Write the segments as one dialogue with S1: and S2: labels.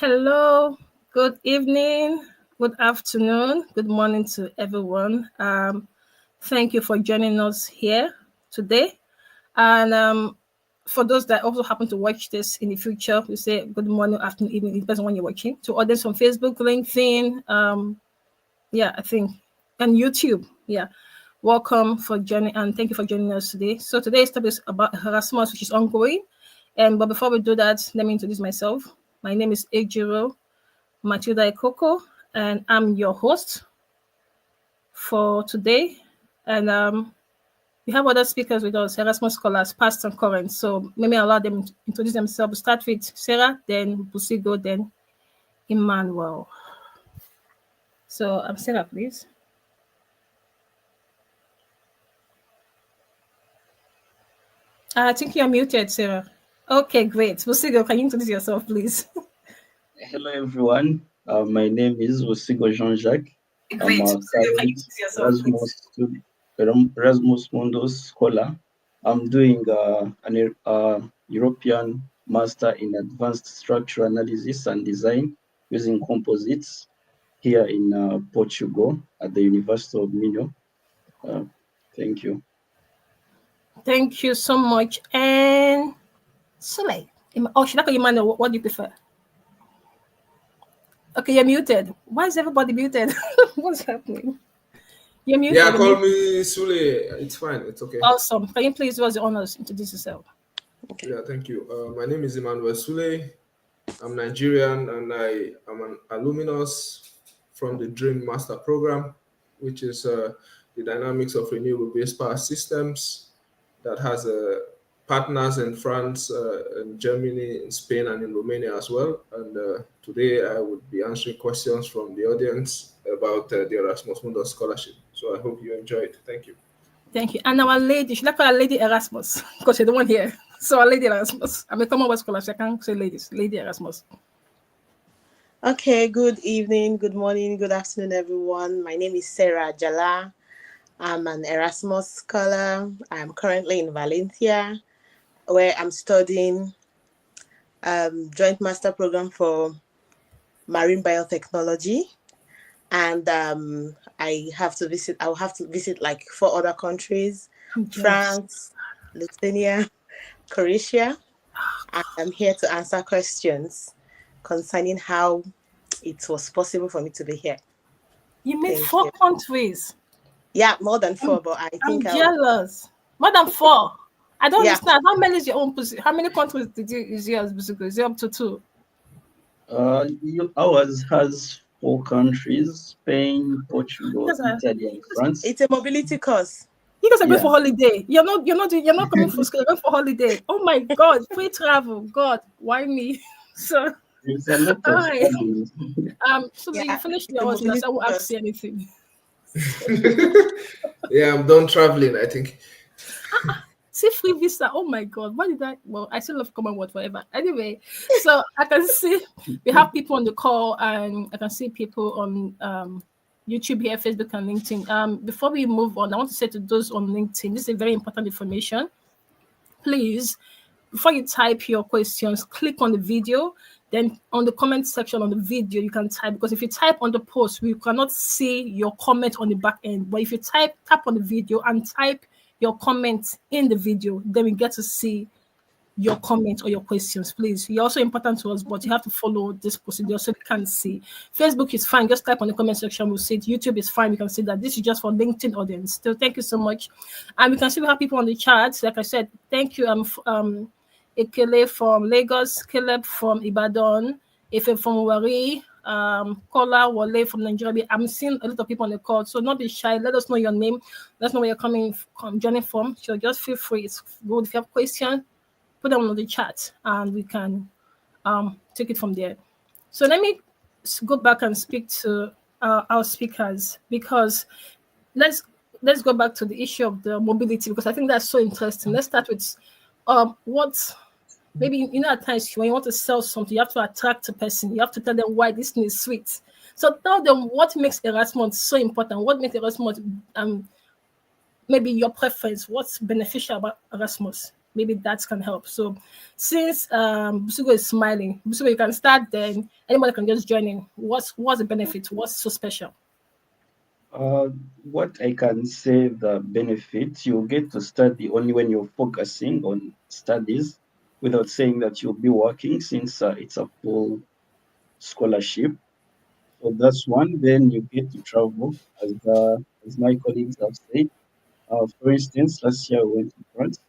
S1: Hello, good evening, good afternoon, good morning to everyone. Thank you for joining us here today. And for those that also happen to watch this in the future, we say good morning, afternoon, evening, it depends on when you're watching. To audience on Facebook, LinkedIn, I think, and YouTube. Yeah. Welcome for joining and thank you for joining us today. So today's topic is about Erasmus, which is ongoing. But before we do that, let me introduce myself. My name is Ejiro Matilda Ekoko, and I'm your host for today. And we have other speakers with us, Erasmus Scholars, past and current. So maybe allow them to introduce themselves. Start with Sarah, then Busigo, then Emmanuel. So Sarah, please. I think you're muted, Sarah. Okay, great. Busigo, can you introduce yourself, please?
S2: Hello, everyone. My name is Busigo Jean Jacques. I'm a current Erasmus Mundus Scholar. I'm doing an European Master in Advanced Structural Analysis and Design using composites here in Portugal at the University of Minho. Thank you.
S1: Thank you so much. And Sule. Oh, should I call you Emmanuel? What do you prefer? Okay, you're muted. Why is everybody muted? What's happening? You're muted.
S3: Yeah, call me Sule. It's fine. It's okay.
S1: Awesome. Can you please do us the honors, introduce yourself?
S3: Okay. Yeah, thank you. My name is Emmanuel Sule. I'm Nigerian and I am an alumnus from the DREAM Master Program, which is the dynamics of renewable-based power systems that has partners in France, in Germany, in Spain, and in Romania as well. And today I would be answering questions from the audience about the Erasmus Mundus Scholarship. So I hope you enjoy it. Thank you.
S1: Thank you. And our lady, should I call her Lady Erasmus? Because you're the one here. So our Lady Erasmus. I'm a Commonwealth scholar, so I can't say ladies. Lady Erasmus.
S4: Okay, good evening, good morning, good afternoon, everyone. My name is Sarah Ajala. I'm an Erasmus Scholar. I'm currently in Valencia, where I'm studying joint master program for marine biotechnology. And I'll have to visit like 4 other countries: France, Lithuania, Croatia. And I'm here to answer questions concerning how it was possible for me to be here.
S1: You made 4 countries?
S4: Yeah, more than 4, but I think
S1: I'm jealous. More than 4. I don't understand. How many is your own position? How many countries is yours? Is it up to 2?
S2: Ours has 4 countries: Spain, Portugal, Italy, and France.
S4: It's a mobility course.
S1: You guys are going for holiday. You're not coming for school. You're going for holiday. Oh my God! Free travel. God, why me? So.
S2: It's a lot of
S1: so you finished yours. I won't ask you anything.
S3: Yeah, I'm done traveling, I think.
S1: See, free visa. Oh my God. Why did I? Well, I still love Commonwealth forever. Anyway, so I can see we have people on the call and I can see people on YouTube here, Facebook, and LinkedIn. Before we move on, I want to say to those on LinkedIn, this is very important information. Please, before you type your questions, click on the video. Then on the comment section on the video, you can type, because if you type on the post, we cannot see your comment on the back end. But if you tap on the video and type your comment in the video, then we get to see your comment or your questions. Please, you're also important to us, but you have to follow this procedure so we can see. Facebook is fine, just type on the comment section, we'll see it. YouTube is fine, we can see that. This is just for LinkedIn audience. So thank you so much. And we can see we have people on the chat. Like I said, thank you. Ekele from Lagos, Caleb from Ibadan, Efe from Wari, Kola Wale from Nigeria. I'm seeing a lot of people on the call, so not be shy. Let us know your name. Let us know where you're joining from. So just feel free. It's good. If you have questions, put them on the chat, and we can take it from there. So let me go back and speak to our speakers, because let's go back to the issue of the mobility, because I think that's so interesting. Let's start with what. Maybe, at times when you want to sell something, you have to attract a person. You have to tell them why this thing is sweet. So tell them what makes Erasmus so important. What makes Erasmus, maybe your preference. What's beneficial about Erasmus? maybe that can help. So since Busigo is smiling, Busigo, you can start then. Anybody can just join in. What's the benefit? What's so special?
S2: What I can say, the benefits, you get to study only when you're focusing on studies without saying that you'll be working, since it's a full scholarship. So that's one. Then you get to travel, as my colleagues have said. For instance, last year we went to France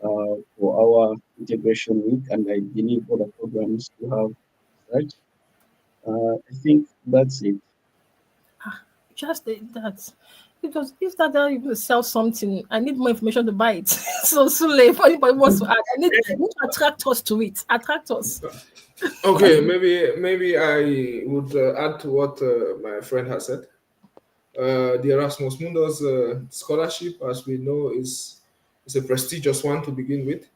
S2: for our integration week, and I believe other programs to have such. I think that's it.
S1: Just that. Because if that even sell something, I need more information to buy it. So Sule, if anybody wants to add, I need to attract us to it. Attract us.
S3: Okay, maybe I would add to what my friend has said. The Erasmus Mundus Scholarship, as we know, is a prestigious one to begin with.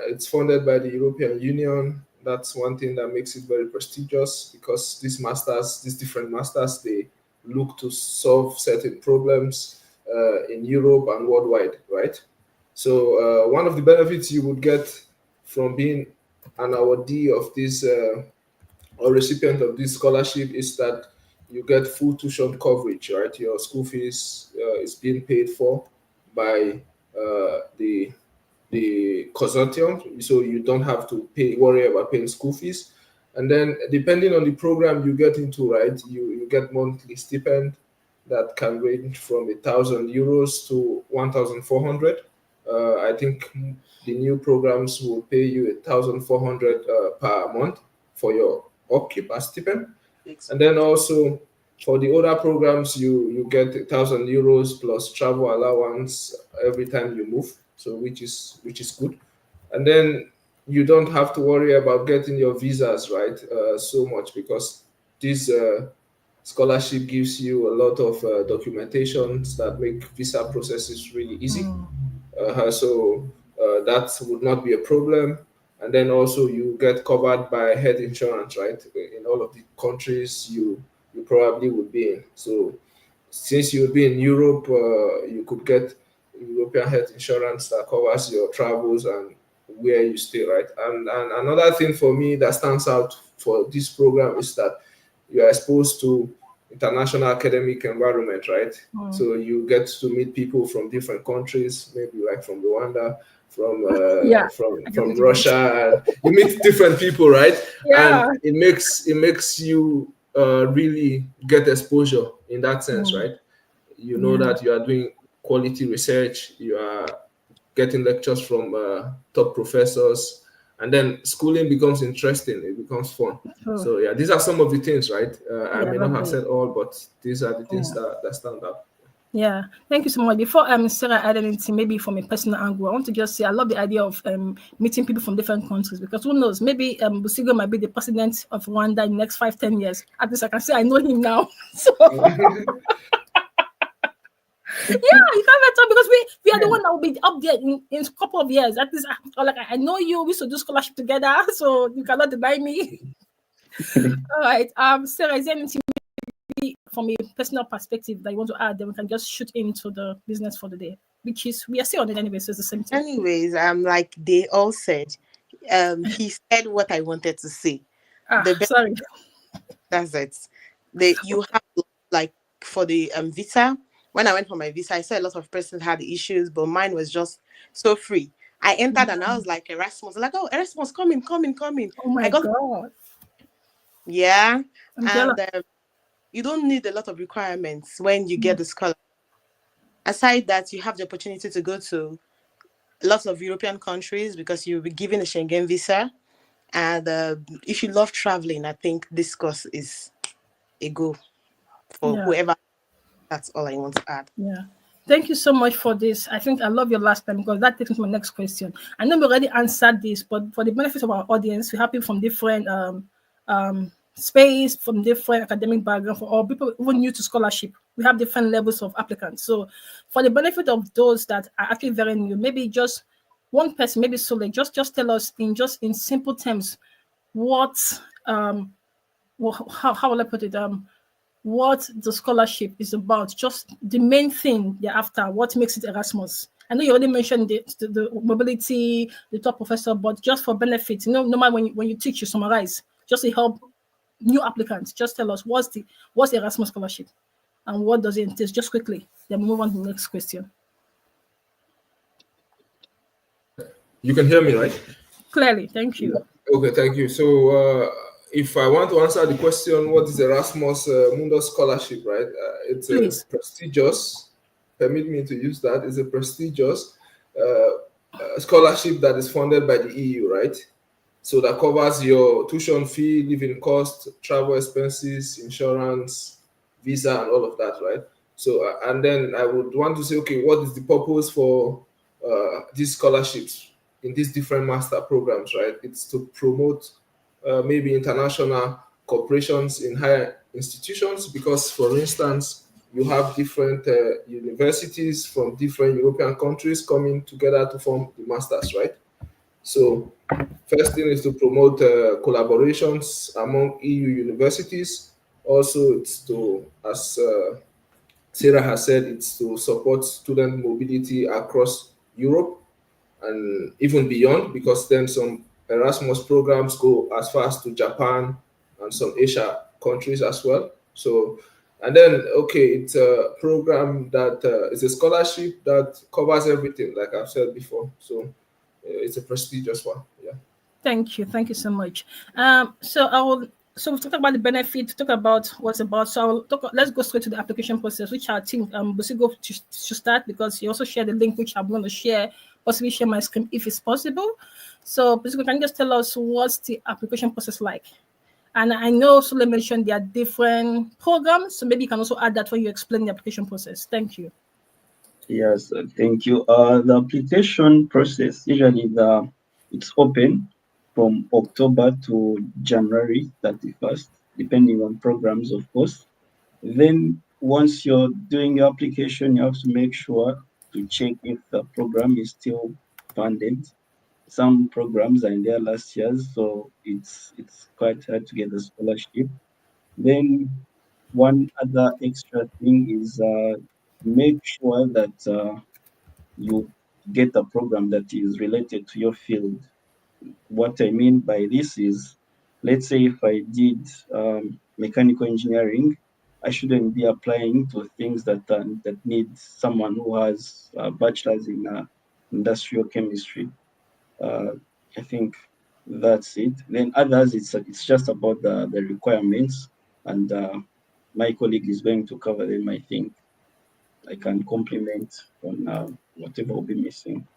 S3: It's funded by the European Union. That's one thing that makes it very prestigious, because these different masters, they look to solve certain problems in Europe and worldwide, right? So one of the benefits you would get from being an awardee of this or recipient of this scholarship is that you get full tuition coverage, right? Your school fees is being paid for by the consortium, so you don't have to worry about paying school fees. And then depending on the program you get into, right, you get monthly stipend that can range from €1,000 to 1,400. I think the new programs will pay you 1,400 per month for your upkeep as stipend. And then also for the older programs, you get €1,000 plus travel allowance every time you move, so which is good. And then you don't have to worry about getting your visas, right, so much, because this scholarship gives you a lot of documentations that make visa processes really easy. So that would not be a problem. And then also you get covered by health insurance, right? In all of the countries you probably would be in. So since you would be in Europe, you could get European health insurance that covers your travels and where you stay, right? And another thing for me that stands out for this program is that you are exposed to international academic environment, right? So you get to meet people from different countries, maybe like from Rwanda, from Russia. You meet different people, right?
S1: Yeah.
S3: And it makes you really get exposure in that sense, right? You know that you are doing quality research, you are getting lectures from top professors, and then schooling becomes interesting, it becomes fun. So yeah, these are some of the things, right? I may not have said all, but these are the things that stand out.
S1: Yeah, thank you so much. Before Sarah add anything, maybe from a personal angle, I want to just say I love the idea of meeting people from different countries, because who knows, maybe Busigo might be the president of Rwanda in the next 5-10 years. At least I can say I know him now. So yeah, you can't better, because we are the one that will be up there in a couple of years. At least I know you, we should do scholarship together, so you cannot deny me. All right. Sarah, is there anything from a personal perspective that you want to add? Then we can just shoot into the business for the day, which is we are still on it anyway, so it's the same thing.
S4: Anyways, like they all said, he said what I wanted to say.
S1: Sorry.
S4: That's it. You have like for the visa. When I went for my visa, I saw a lot of persons had issues, but mine was just so free. I entered and I was like, Erasmus, like, oh, Erasmus, come in.
S1: Oh my God.
S4: Yeah. And you don't need a lot of requirements when you get the scholarship. Aside that, you have the opportunity to go to lots of European countries because you'll be given a Schengen visa. And if you love traveling, I think this course is a go for whoever. That's all I want to add.
S1: Yeah. Thank you so much for this. I think I love your last time, because that takes me to my next question. I know we already answered this, but for the benefit of our audience, we have people from different space, from different academic background, for all people even new to scholarship. We have different levels of applicants. So for the benefit of those that are actually very new, maybe just one person, maybe Sule, just tell us in simple terms what how will I put it? What the scholarship is about, just the main thing they're after, what makes it Erasmus, I know you already mentioned the mobility, the top professor, but just for benefit, no matter when you teach, you summarize just to help new applicants. Just tell us what's the Erasmus Scholarship and what does it entail, just quickly. Then we move on to the next question.
S3: You can hear me, right?
S1: Clearly, thank you.
S3: Okay, thank you. So, if I want to answer the question, what is Erasmus Mundus Scholarship, right? It's
S1: Please.
S3: a prestigious, permit me to use that, it's a prestigious scholarship that is funded by the EU, right? So that covers your tuition fee, living cost, travel expenses, insurance, visa, and all of that, right? So, and then I would want to say, okay, what is the purpose for these scholarships in these different master programs, right? It's to promote maybe international cooperations in higher institutions, because, for instance, you have different universities from different European countries coming together to form the masters, right? So, first thing is to promote collaborations among EU universities. Also, it's to, as Sarah has said, it's to support student mobility across Europe and even beyond, because then some Erasmus programs go as far as to Japan and some Asia countries as well. So, and then, okay, it's a program that is a scholarship that covers everything, like I've said before. So, it's a prestigious one. Yeah.
S1: Thank you so much. So we've talked about the benefit, talk about what's about. So let's go straight to the application process, which I think Busigo should start, because you also shared the link, which I'm going to share, possibly share my screen if it's possible. So Busigo, can you just tell us what's the application process like? And I know Sule mentioned there are different programs, so maybe you can also add that when you explain the application process. Thank you.
S2: Yes, thank you. The application process, usually it's open from October to January 31st, depending on programs, of course. Then once you're doing your application, you have to make sure to check if the program is still funded. Some programs are in their last years, so it's quite hard to get the scholarship. Then one other extra thing is make sure that you get a program that is related to your field. What I mean by this is, let's say if I did mechanical engineering, I shouldn't be applying to things that need someone who has a bachelor's in industrial chemistry. I think that's it. Then others, it's just about the requirements, and my colleague is going to cover them. I think I can complement on whatever will be missing.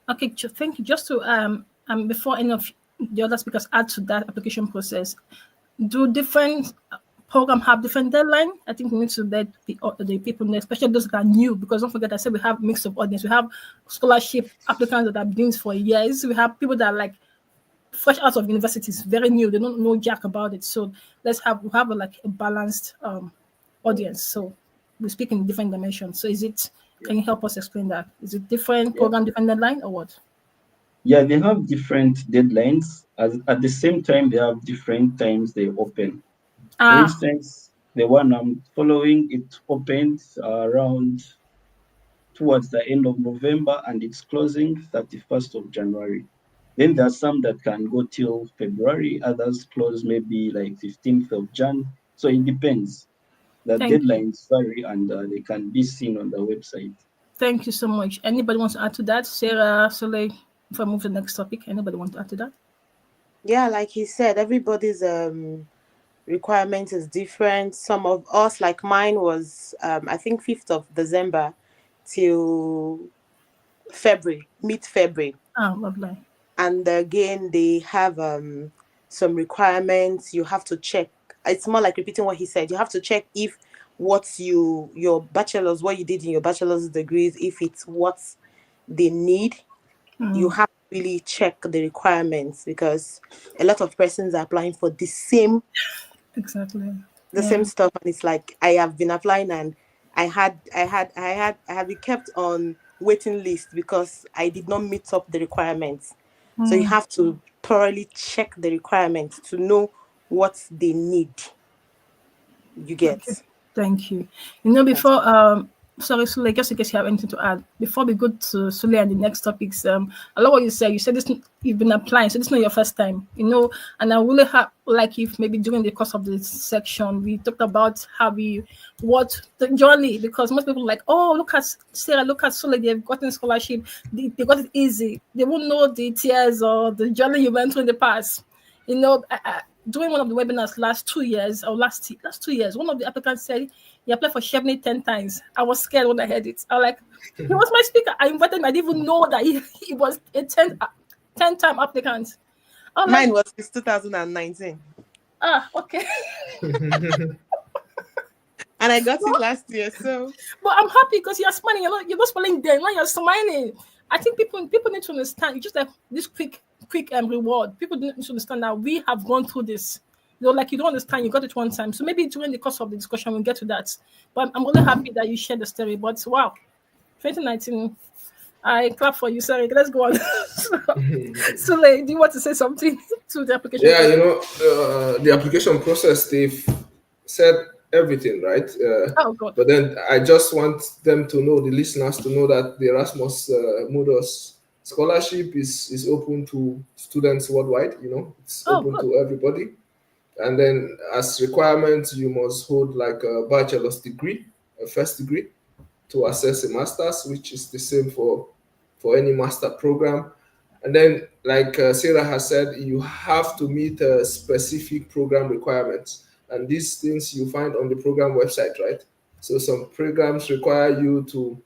S1: Okay, thank you. Just to before any of the other speakers add to that application process, do different program have different deadline? I think we need to let the people know, especially those that are new, because don't forget I said we have mix of audience. We have scholarship applicants that have been for years. We have people that are like fresh out of universities, very new. They don't know jack about it. So we have a balanced audience. So we speak in different dimensions. So can you help us explain that? Is it different program, different deadline, or what?
S2: Yeah, they have different deadlines. At the same time, they have different times they open. For instance, the one I'm following, it opened around towards the end of November, and it's closing 31st of January. Then there are some that can go till February, others close maybe like 15th of Jan. So it depends. The deadlines vary, and they can be seen on the website.
S1: Thank you so much. Anybody wants to add to that? Sarah, Sule, if I move to the next topic, anybody want to add to that?
S4: Yeah, like he said, everybody's requirement is different. Some of us, like mine was, I think 5th of December till February, mid-February.
S1: Oh, lovely.
S4: And again, they have some requirements. You have to check. It's more like repeating what he said. You have to check if your bachelor's, what you did in your bachelor's degrees, if it's what they need. You have to really check the requirements, because a lot of persons are applying for the same same stuff, and it's like I have been applying, and I had been kept on waiting list because I did not meet up the requirements. So you have to thoroughly check the requirements to know what they need. You get.
S1: Okay. Thank you. Before Sorry, Sule, just in case you have anything to add before we go to Sule and the next topics. I love what you said. You said this you've been applying, so this is not your first time, And I really like if maybe during the course of this section we talked about what the journey, because most people are like, oh, look at Sarah, look at Sule, they've gotten scholarship, they got it easy. They won't know the tears or the journey you went through in the past. During one of the webinars last 2 years, one of the applicants said he applied for Chevney 10 times. I was scared when I heard it. I was like, he was my speaker. I invited him. I didn't even know that he was a 10-time applicant.
S4: Mine was 2019.
S1: Okay.
S4: And I got it last year, so.
S1: But I'm happy because you're smiling. You're not smiling there. Now you're smiling. I think people need to understand. It's just like this quick reward. People need to understand that we have gone through this. Like you don't understand, you got it one time. So maybe during the course of the discussion, we'll get to that. But I'm really happy that you shared the story. But wow, 2019, I clap for you. Sorry, let's go on. Sule, do you want to say something to the application?
S3: Yeah, the application process, they've said everything, right?
S1: Oh, God.
S3: But then I just want them to know, the listeners to know that the Erasmus Mundus Scholarship is open to students worldwide, it's open to everybody. And then as requirements, you must hold like a bachelor's degree, a first degree, to access a master's, which is the same for any master program. And then, like Sarah has said, you have to meet specific program requirements. And these things you find on the program website, right? So some programs require you to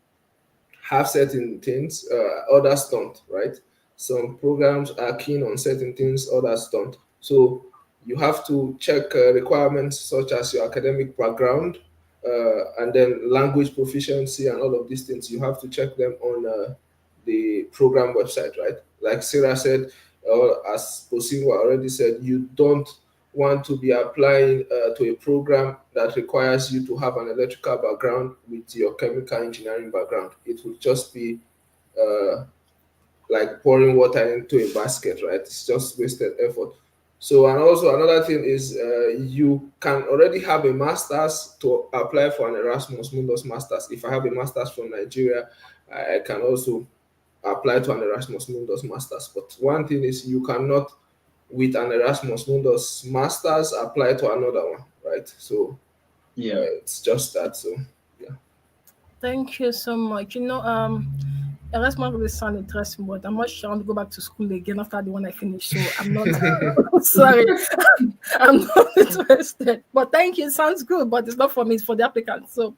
S3: have certain things, others don't, right? Some programs are keen on certain things, others don't. So you have to check requirements such as your academic background and then language proficiency and all of these things. You have to check them on the program website, right? Like Sarah said, or as Busigo already said, you don't want to be applying to a program that requires you to have an electrical background with your chemical engineering background. It will just be like pouring water into a basket, right? It's just wasted effort. So, and also another thing is you can already have a master's to apply for an Erasmus Mundus master's. If I have a master's from Nigeria, I can also apply to an Erasmus Mundus master's. But one thing is you cannot, with an Erasmus Mundus master's, apply to another one, right? So, yeah, it's just that. So, yeah.
S1: Thank you so much. Erasmus really sound interesting, but I'm not sure I want to go back to school again after the one I finished. So I'm not sorry. I'm not interested. But thank you. It sounds good, but it's not for me, it's for the applicant. So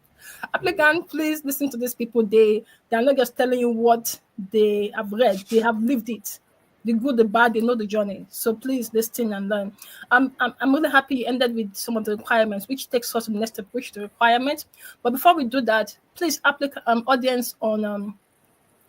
S1: applicant, please listen to these people. They're not just telling you what they have read, they have lived it. The good, the bad, they know the journey. So please listen and learn. I'm really happy you ended with some of the requirements, which takes us to the next step, which is the requirements. But before we do that, please audience on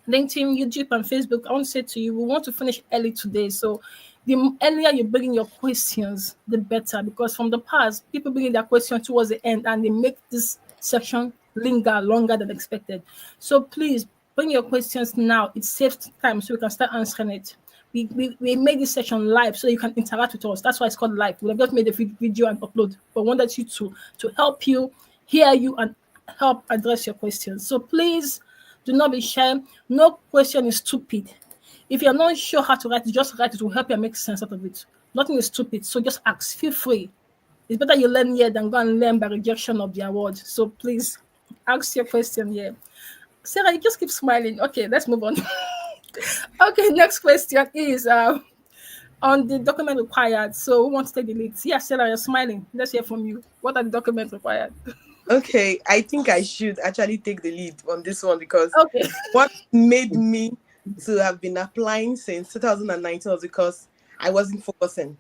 S1: LinkedIn, YouTube, and Facebook, I want to say to you, we want to finish early today. So the earlier you bring in your questions, the better. Because from the past, people bring in their questions towards the end and they make this section linger longer than expected. So please bring your questions now. It saves time so we can start answering it. We made this session live so you can interact with us. That's why it's called live. We have just made a video and upload. But we wanted you to help you, hear you, and help address your questions. So please, do not be shy. No question is stupid. If you're not sure how to write it, just write it. It will help you make sense out of it. Nothing is stupid. So just ask. Feel free. It's better you learn here than go and learn by rejection of the award. So please ask your question here. Sarah, you just keep smiling. Okay, let's move on. Okay, next question is on the document required. So who wants to take the lead? Yeah, Sarah, you're smiling. Let's hear from you. What are the documents required?
S4: Okay, I think I should actually take the lead on this one because
S1: okay.
S4: What made me to have been applying since 2019 was because I wasn't focusing.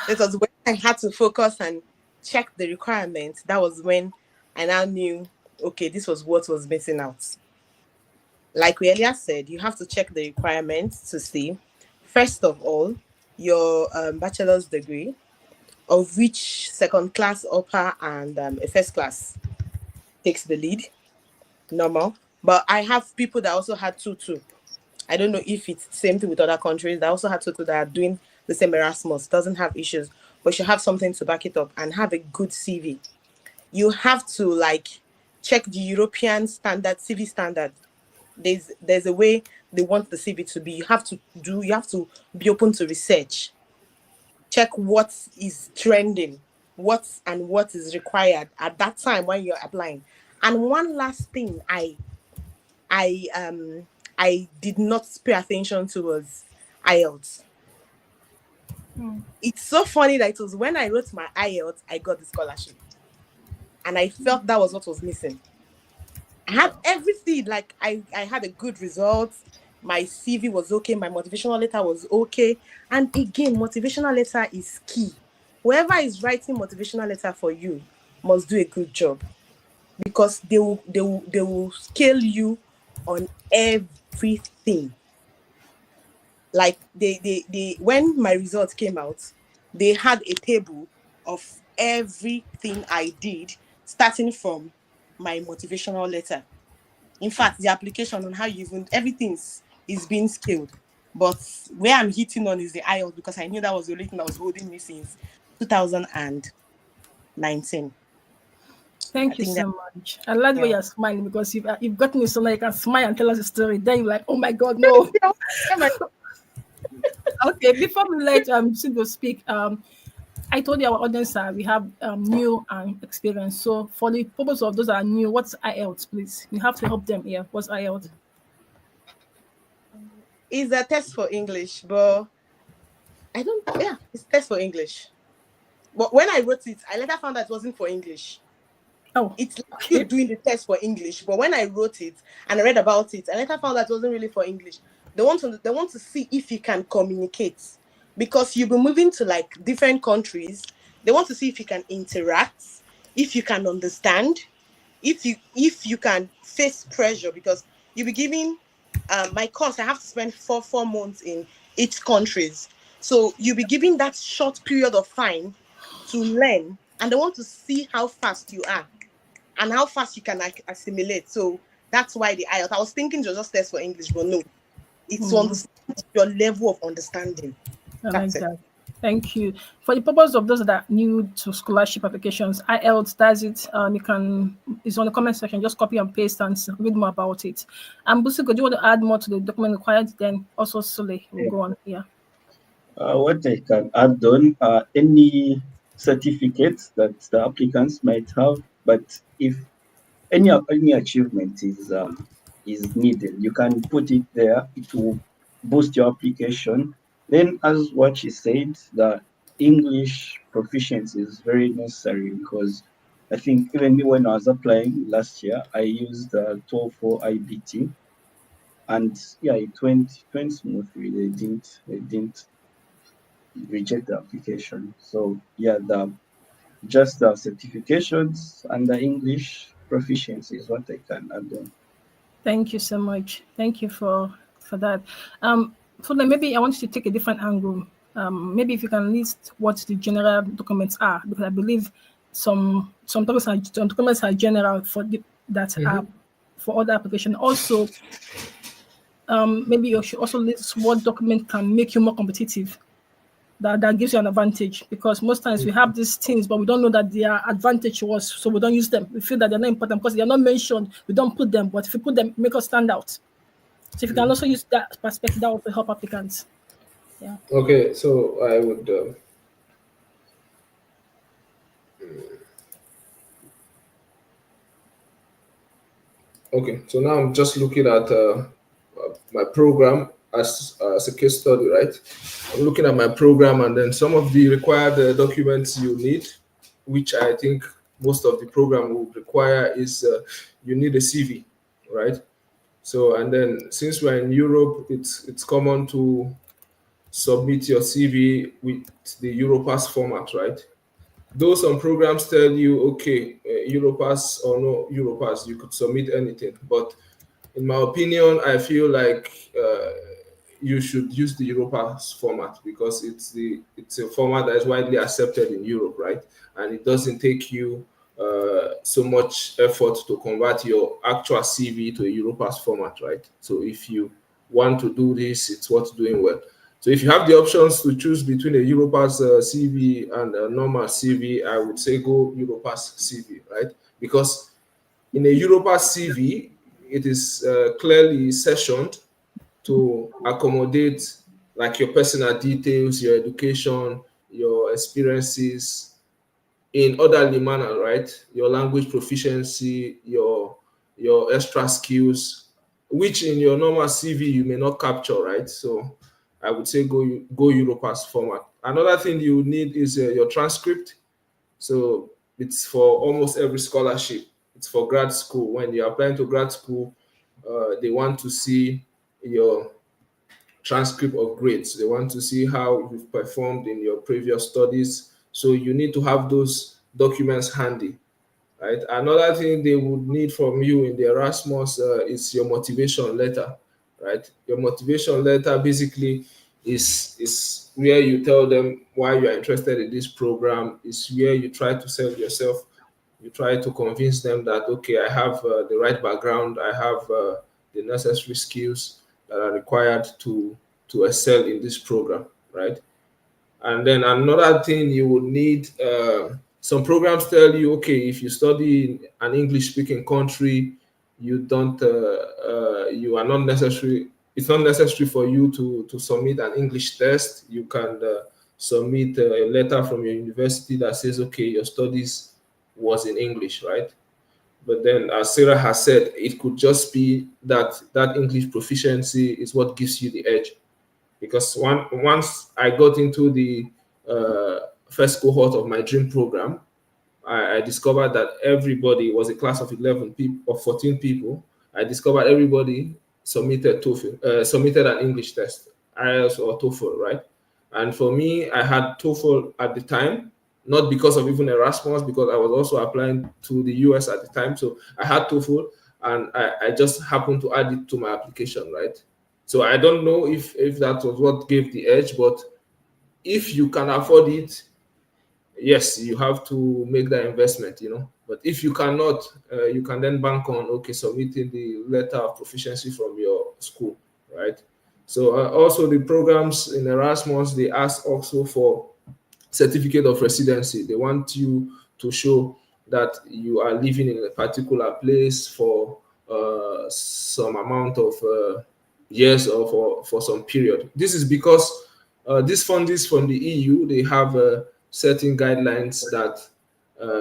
S4: It was when I had to focus and check the requirements. That was when I now knew, okay, this was what was missing out. Like we earlier said, you have to check the requirements to see, first of all, your bachelor's degree, of which second class, upper, and a first class takes the lead, normal. But I have people that also had 2-2. I don't know if it's the same thing with other countries. They also had 2-2 that are doing the same Erasmus, doesn't have issues, but you have something to back it up and have a good CV. You have to check the European standard, CV standard. There's a way they want the CV to be. You have to be open to research. Check what is trending, what is required at that time when you're applying. And one last thing I did not pay attention to was IELTS. It's so funny that it was when I wrote my IELTS, I got the scholarship. And I felt that was what was missing. I had everything, like I had a good result. My CV was okay. My motivational letter was okay. And again, motivational letter is key. Whoever is writing motivational letter for you must do a good job, because they will scale you on everything. Like they when my results came out, they had a table of everything I did, starting from my motivational letter. In fact, the application on how you even everything is being scaled. But where I'm hitting on is the IELTS, because I knew that was the only thing that was holding me since 2019.
S1: Thank you so much. I like the way you're smiling, because you've gotten me so now you can smile and tell us a story. Then you're like, oh my God, no. Okay, before we let Busigo speak, I told you our audience that we have new and experience. So for the purpose of those that are new, what's IELTS, please? You have to help them here. What's IELTS?
S4: It's a test for English, but it's a test for English. But when I wrote it, I later found that it wasn't for English.
S1: Oh,
S4: it's still doing the test for English. But when I wrote it and I read about it, I later found that it wasn't really for English. They want to see if you can communicate, because you'll be moving to like different countries. They want to see if you can interact, if you can understand, if you can face pressure, because you'll be giving my course. I have to spend four months in 8 countries, so you'll be given that short period of time to learn, and they want to see how fast you are and how fast you can assimilate. So that's why the IELTS. I was thinking it was just test for English, but no, it's to understand your level of understanding.
S1: I like that. Thank you. For the purpose of those that are new to scholarship applications, IELTS does it. It's on the comment section. Just copy and paste and read more about it. And Busigo, do you want to add more to the document required? Then also Sule will go on here.
S2: What I can add on, any certificates that the applicants might have, but if any achievement is needed, you can put it there. It will boost your application. Then, as what she said, the English proficiency is very necessary, because I think even me, when I was applying last year, I used the TOEFL IBT, and it went smoothly. They didn't reject the application. So the certifications and the English proficiency is what I can add on.
S1: Thank you so much. Thank you for that. So then maybe I want you to take a different angle. Maybe if you can list what the general documents are, because I believe some documents are general for are for other application. Also, maybe you should also list what document can make you more competitive. That gives you an advantage, because most times we have these things, but we don't know that their advantage was, so we don't use them. We feel that they're not important because they're not mentioned. We don't put them, but if we put them, make us stand out. So if you can also use that perspective, that will help applicants. Yeah.
S3: Okay, so I would. Okay, so now I'm just looking at my program as a case study, right? I'm looking at my program, and then some of the required documents you need, which I think most of the program will require, is you need a CV, right? So, and then since we're in Europe, it's common to submit your CV with the Europass format, right? Though some programs tell you, okay, Europass or no Europass, you could submit anything. But in my opinion, I feel like you should use the Europass format, because it's a format that is widely accepted in Europe, right? And it doesn't take you so much effort to convert your actual CV to a Europass format, right? So if you want to do this, it's worth doing well. So if you have the options to choose between a Europass CV and a normal CV, I would say go Europass CV, right? Because in a Europa CV, it is clearly sectioned to accommodate like your personal details, your education, your experiences in orderly manner, right? Your language proficiency, your extra skills, which in your normal CV you may not capture, right? So I would say go Europass format. Another thing you need is your transcript. So it's for almost every scholarship. It's for grad school. When you're applying to grad school, they want to see your transcript of grades. They want to see how you've performed in your previous studies. So you need to have those documents handy, right? Another thing they would need from you in the Erasmus is your motivation letter, right? Your motivation letter basically is where you tell them why you are interested in this program. Is where you try to sell yourself. You try to convince them that okay, I have the right background, I have the necessary skills that are required to excel in this program, right? And then another thing you would need, some programs tell you, okay, if you study in an English-speaking country, you don't, you are not necessary. It's not necessary for you to submit an English test. You can submit a letter from your university that says, okay, your studies was in English, right? But then, as Sarah has said, it could just be that that English proficiency is what gives you the edge. Because once I got into the first cohort of my dream program, I discovered that everybody was a class of 11 people or 14 people. I discovered everybody submitted TOEFL, submitted an English test, IELTS or TOEFL, right? And for me, I had TOEFL at the time, not because of even Erasmus, because I was also applying to the US at the time. So I had TOEFL, and I just happened to add it to my application, right? So I don't know if that was what gave the edge, but if you can afford it, yes, you have to make that investment, you know. But if you cannot, you can then bank on, okay, submitting the letter of proficiency from your school, right? So also the programs in Erasmus, they ask also for certificate of residency. They want you to show that you are living in a particular place for some amount of years or for some period. This is because these fundings from the EU, they have certain guidelines that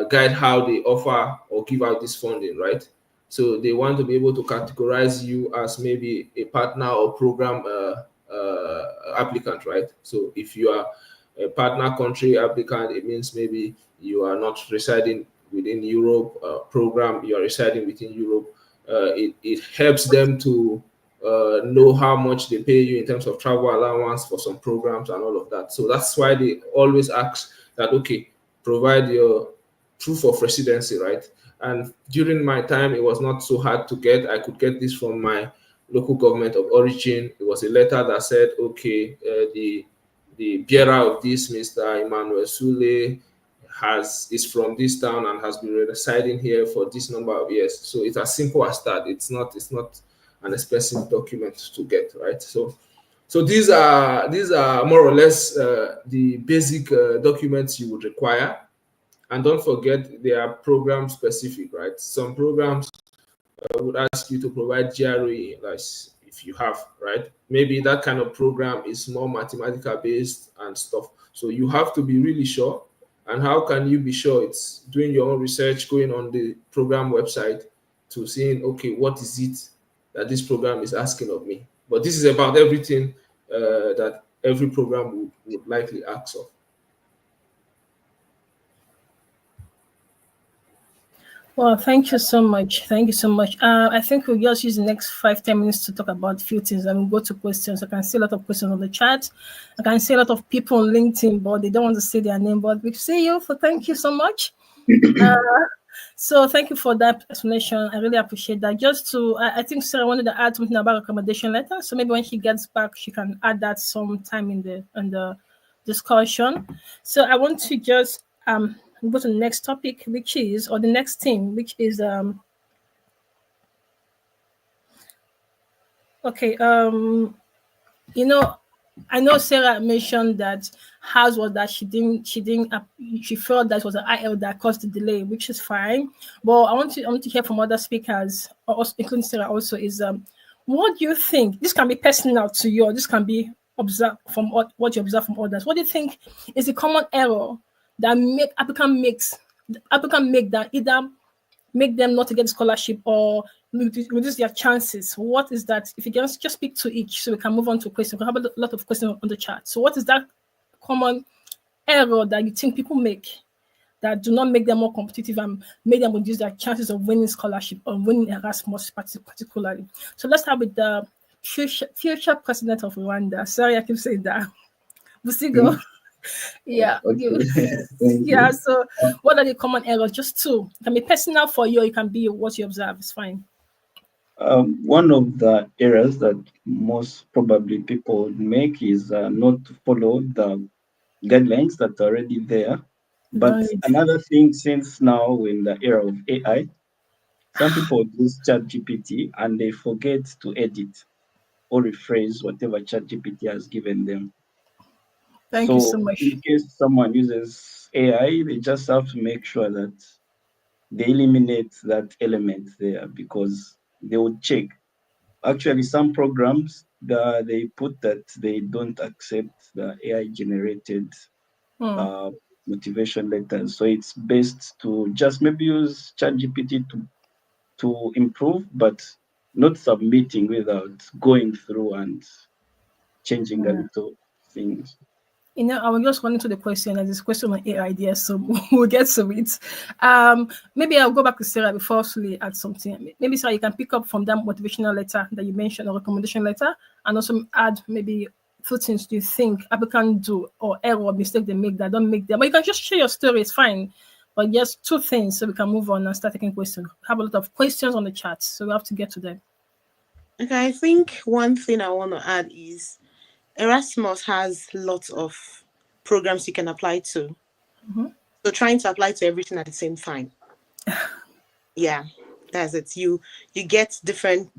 S3: guide how they offer or give out this funding, right? So they want to be able to categorize you as maybe a partner or program applicant, right? So if you are a partner country applicant, it means maybe you are not residing within Europe program, you are residing within Europe. It helps them to know how much they pay you in terms of travel allowance for some programs and all of that. So that's why they always ask that, okay, provide your proof of residency, right? And during my time, it was not so hard to get. I could get this from my local government of origin. It was a letter that said, okay, the bearer of this, Mr. Emmanuel Sule, is from this town and has been residing here for this number of years. So it's as simple as that. It's not an expensive document to get, right? So these are more or less the basic documents you would require. And don't forget, they are program specific, right? Some programs would ask you to provide GRE, like if you have, right? Maybe that kind of program is more mathematical based and stuff. So you have to be really sure. And how can you be sure? It's doing your own research, going on the program website to seeing, okay, what is it that this program is asking of me? But this is about everything that every program would likely ask of.
S1: Well, thank you so much. Thank you so much. I think we'll just use the next 5-10 minutes to talk about a few things and we'll go to questions. I can see a lot of questions on the chat. I can see a lot of people on LinkedIn, but they don't want to say their name. But we see you. So thank you so much. So thank you for that explanation. I really appreciate that. Just to, I think Sarah wanted to add something about accommodation letter. So maybe when she gets back, she can add that sometime in the discussion. So I want to just go to the next topic, which is, or the next thing, which is okay. You know, I know Sarah mentioned that hers was that she felt that it was an IL that caused the delay, which is fine. But I want to hear from other speakers, also, including Sarah also, is what do you think? This can be personal to you, or this can be observed from what you observe from others. What do you think is the common error that applicant make that either make them not to get scholarship or reduce their chances? What is that? If you can just speak to each so we can move on to questions. We have a lot of questions on the chat. So what is that common error that you think people make that do not make them more competitive and make them reduce their chances of winning scholarship or winning Erasmus particularly? So let's start with the future president of Rwanda. Sorry, I keep saying that. Busigo. Yeah.
S2: Okay. Thank
S1: Yeah.
S2: you.
S1: So what are the common errors? Just two. It can be personal for you, or it can be what you observe. It's fine.
S2: One of the errors that most probably people would make is not to follow the guidelines that are already there. But
S1: Right.
S2: another thing, since now we're in the era of AI, some people use ChatGPT and they forget to edit or rephrase whatever ChatGPT has given them.
S1: Thank you so
S2: So
S1: much.
S2: in case someone uses AI, they just have to make sure that they eliminate that element there because they would check. Actually, some programs they put that they don't accept the AI generated
S1: Hmm.
S2: uh, motivation letters. So it's best to just maybe use ChatGPT to improve, but not submitting without going through and changing a
S1: Yeah.
S2: little things.
S1: I was just running to the question. There's this question on AI there, so we'll get to it. Maybe I'll go back to Sarah before Sule add something. Maybe Sarah, you can pick up from that motivational letter that you mentioned, or recommendation letter, and also add maybe two things you think applicants do or error or mistake they make that don't make them. But you can just share your story, it's fine. But just two things so we can move on and start taking questions. Have a lot of questions on the chat, so we have to get to them.
S4: Okay, I think one thing I want to add is Erasmus has lots of programs you can apply to. So trying to apply to everything at the same time. Yeah, that's it. You get different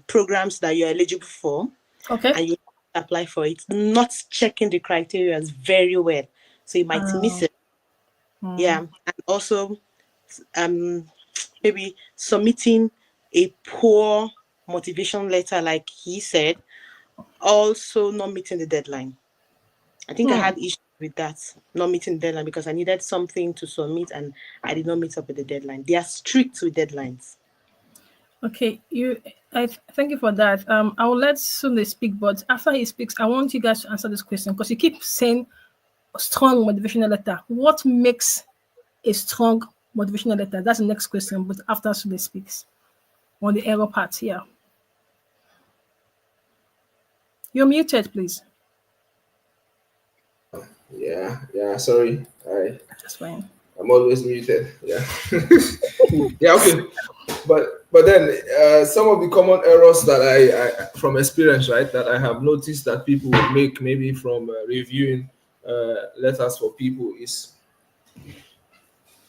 S4: programs that you're eligible for,
S1: Okay.
S4: and you apply for it. Not checking the criteria very well, so you might miss it. Yeah, and also maybe submitting a poor motivation letter, like he said, also not meeting the deadline. I think I had issues with that, not meeting the deadline because I needed something to submit and I did not meet up with the deadline. They are strict with deadlines.
S1: Okay, thank you for that. I will let Sule speak, but after he speaks, I want you guys to answer this question because you keep saying strong motivational letter. What makes a strong motivational letter? That's the next question, but after Sule speaks on the error part here. You're muted, please.
S3: Yeah. Sorry,
S1: That's fine.
S3: I'm always muted. Yeah. Yeah. Okay. But then some of the common errors that I from experience, right, that I have noticed that people make maybe from reviewing letters for people is,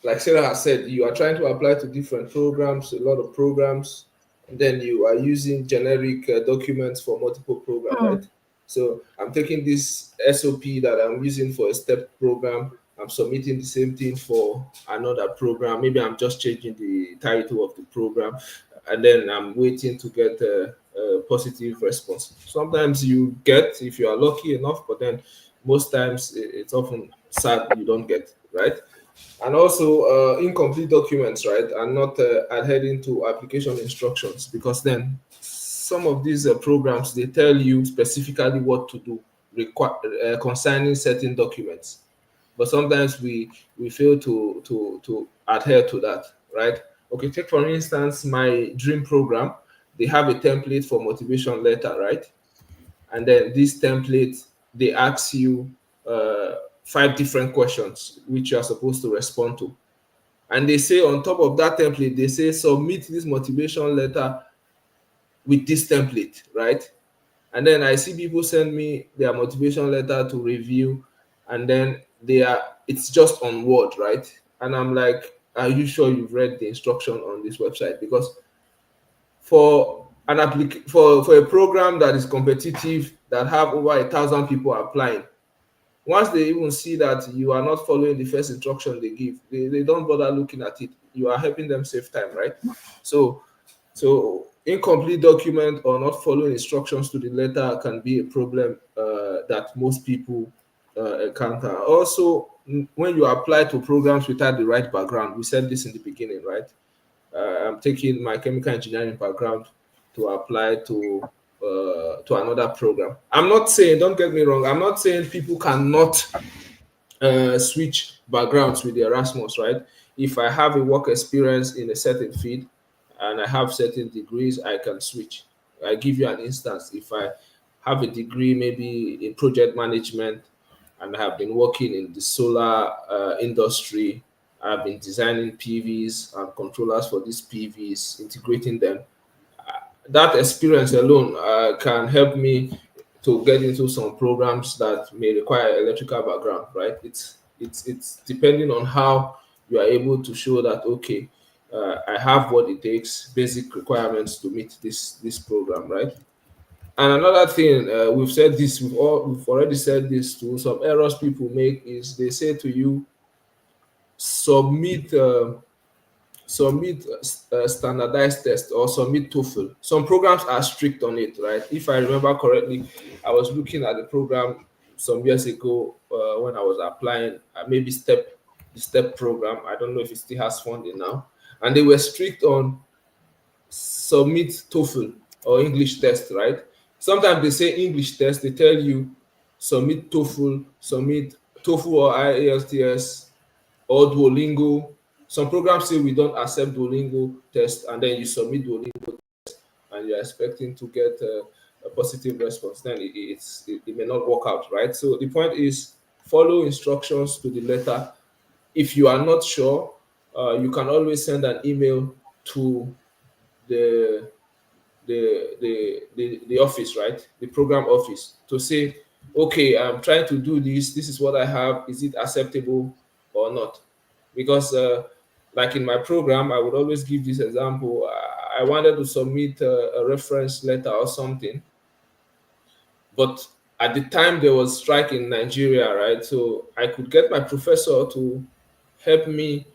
S3: like Sarah has said, you are trying to apply to different programs, a lot of programs, and then you are using generic documents for multiple programs, right? So I'm taking this SOP that I'm using for a STEP program, I'm submitting the same thing for another program. Maybe I'm just changing the title of the program, and then I'm waiting to get a positive response. Sometimes you get, if you are lucky enough, but then most times it's often sad you don't get, right? And also incomplete documents, right, and not adhering to application instructions, because then some of these programs, they tell you specifically what to do concerning certain documents, but sometimes we fail to adhere to that, right? Okay, take for instance my dream program. They have a template for motivation letter, right? And then this template, they ask you 5 different questions which you are supposed to respond to, and they say on top of that template, they say submit this motivation letter with this template, right? And then I see people send me their motivation letter to review, and then it's just on Word, right? And I'm like, are you sure you've read the instruction on this website? Because for for a program that is competitive, that have over 1,000 people applying. Once they even see that you are not following the first instruction they give, they don't bother looking at it. You are helping them save time, right? So incomplete document or not following instructions to the letter can be a problem that most people encounter. Also, when you apply to programs without the right background, we said this in the beginning, right? I'm taking my chemical engineering background to apply to another program. I'm not saying, don't get me wrong, I'm not saying people cannot switch backgrounds with the Erasmus, right? If I have a work experience in a certain field and I have certain degrees, I can switch. I give you an instance. If I have a degree maybe in project management and I have been working in the solar industry, I've been designing PVs and controllers for these PVs, integrating them. That experience alone can help me to get into some programs that may require electrical background, right? It's depending on how you are able to show that, okay, I have what it takes, basic requirements to meet this program, right? And another thing, we've already said this too. Some errors people make is they say to you, submit standardized test or submit TOEFL. Some programs are strict on it, right? If I remember correctly, I was looking at the program some years ago when I was applying, maybe the STEP program. I don't know if it still has funding now, and they were strict on submit TOEFL or English test, right? Sometimes they say English test, they tell you submit TOEFL or IELTS or Duolingo. Some programs say we don't accept Duolingo test, and then you submit Duolingo test, and you're expecting to get a positive response. Then it may not work out, right? So the point is follow instructions to the letter. If you are not sure, you can always send an email to the the office, right? The program office, to say, okay, I'm trying to do this. This is what I have. Is it acceptable or not? Because like in my program, I would always give this example. I wanted to submit a reference letter or something, but at the time there was strike in Nigeria, right? So I could get my professor to help me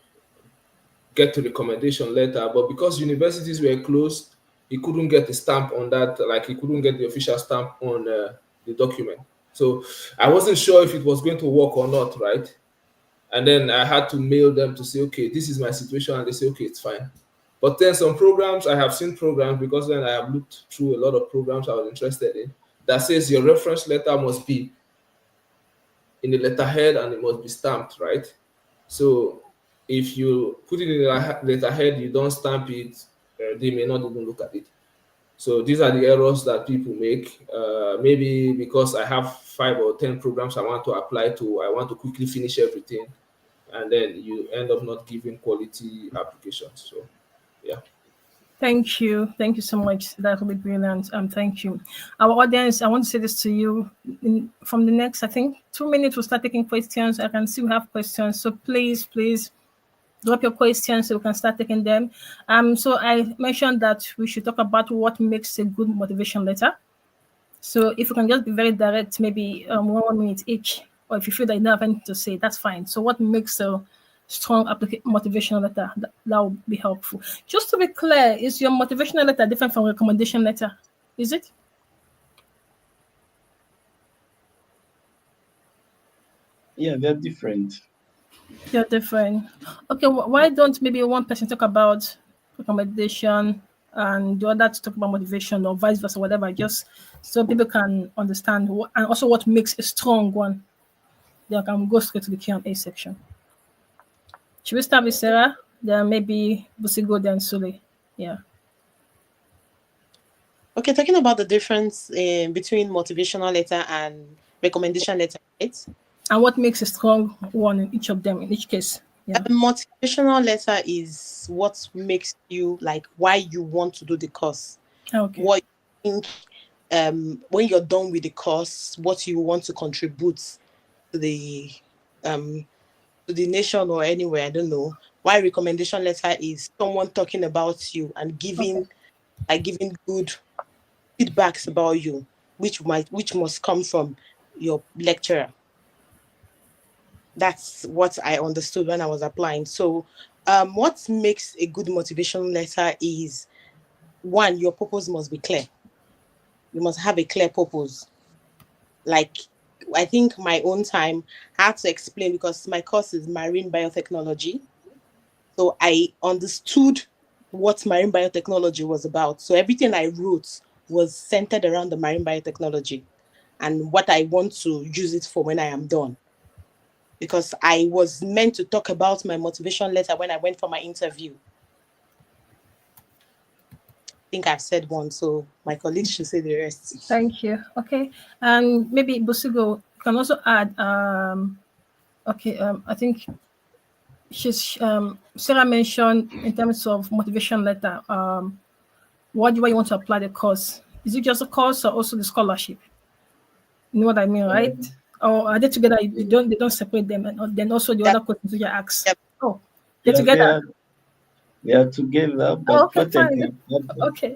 S3: get the recommendation letter, but because universities were closed, he couldn't get a stamp on that. Like, he couldn't get the official stamp on the document. So I wasn't sure if it was going to work or not, right? And then I had to mail them to say, okay, this is my situation, and they say, okay, it's fine. But then some programs, I have seen programs, because then I have looked through a lot of programs I was interested in, that says your reference letter must be in the letterhead and it must be stamped, right? So if you put it in the letterhead, you don't stamp it, they may not even look at it. So these are the errors that people make. Maybe because I have 5 or 10 programs I want to apply to, I want to quickly finish everything, and then you end up not giving quality applications. So, yeah.
S1: Thank you. Thank you so much. That will be brilliant. Thank you. Our audience, I want to say this to you. From the next, I think, 2 minutes, we'll start taking questions. I can see we have questions. So please drop your questions so we can start taking them. So I mentioned that we should talk about what makes a good motivation letter. So if you can just be very direct, maybe 1 minute each, or if you feel that you don't have anything to say, that's fine. So what makes a strong motivational letter? That would be helpful. Just to be clear, is your motivational letter different from recommendation letter? Is it?
S2: Yeah, they're different.
S1: They're different. Okay, why don't maybe one person talk about recommendation and the other to talk about motivation, or vice versa, whatever, just so people can understand and also what makes a strong one. They can go straight to the Q&A section. Should we start with Sarah? Then maybe Busigo, then Sule. Yeah.
S4: Okay, talking about the difference between motivational letter and recommendation letter, right?
S1: And what makes a strong one in each of them, in each case? Yeah.
S4: A motivational letter is what makes you, like, why you want to do the course.
S1: Okay.
S4: What you think, when you're done with the course, what you want to contribute to the nation or anywhere, I don't know. Why recommendation letter is someone talking about you and giving like giving good feedbacks about you, which must come from your lecturer. That's what I understood when I was applying. So, what makes a good motivation letter is, one, your purpose must be clear. You must have a clear purpose. Like, I think my own time I had to explain because my course is marine biotechnology. So I understood what marine biotechnology was about. So everything I wrote was centered around the marine biotechnology and what I want to use it for when I am done. Because I was meant to talk about my motivation letter when I went for my interview. I think I've said one, so my colleagues should say the rest.
S1: Thank you. Okay. And maybe Busigo can also add I think Sarah mentioned in terms of motivation letter, why you want to apply the course. Is it just a course or also the scholarship? You know what I mean, right? Or are they together? They don't separate them, and then also the other questions you ask.
S4: Yep.
S1: Oh, they're together.
S2: We are together, but
S1: Okay, fine.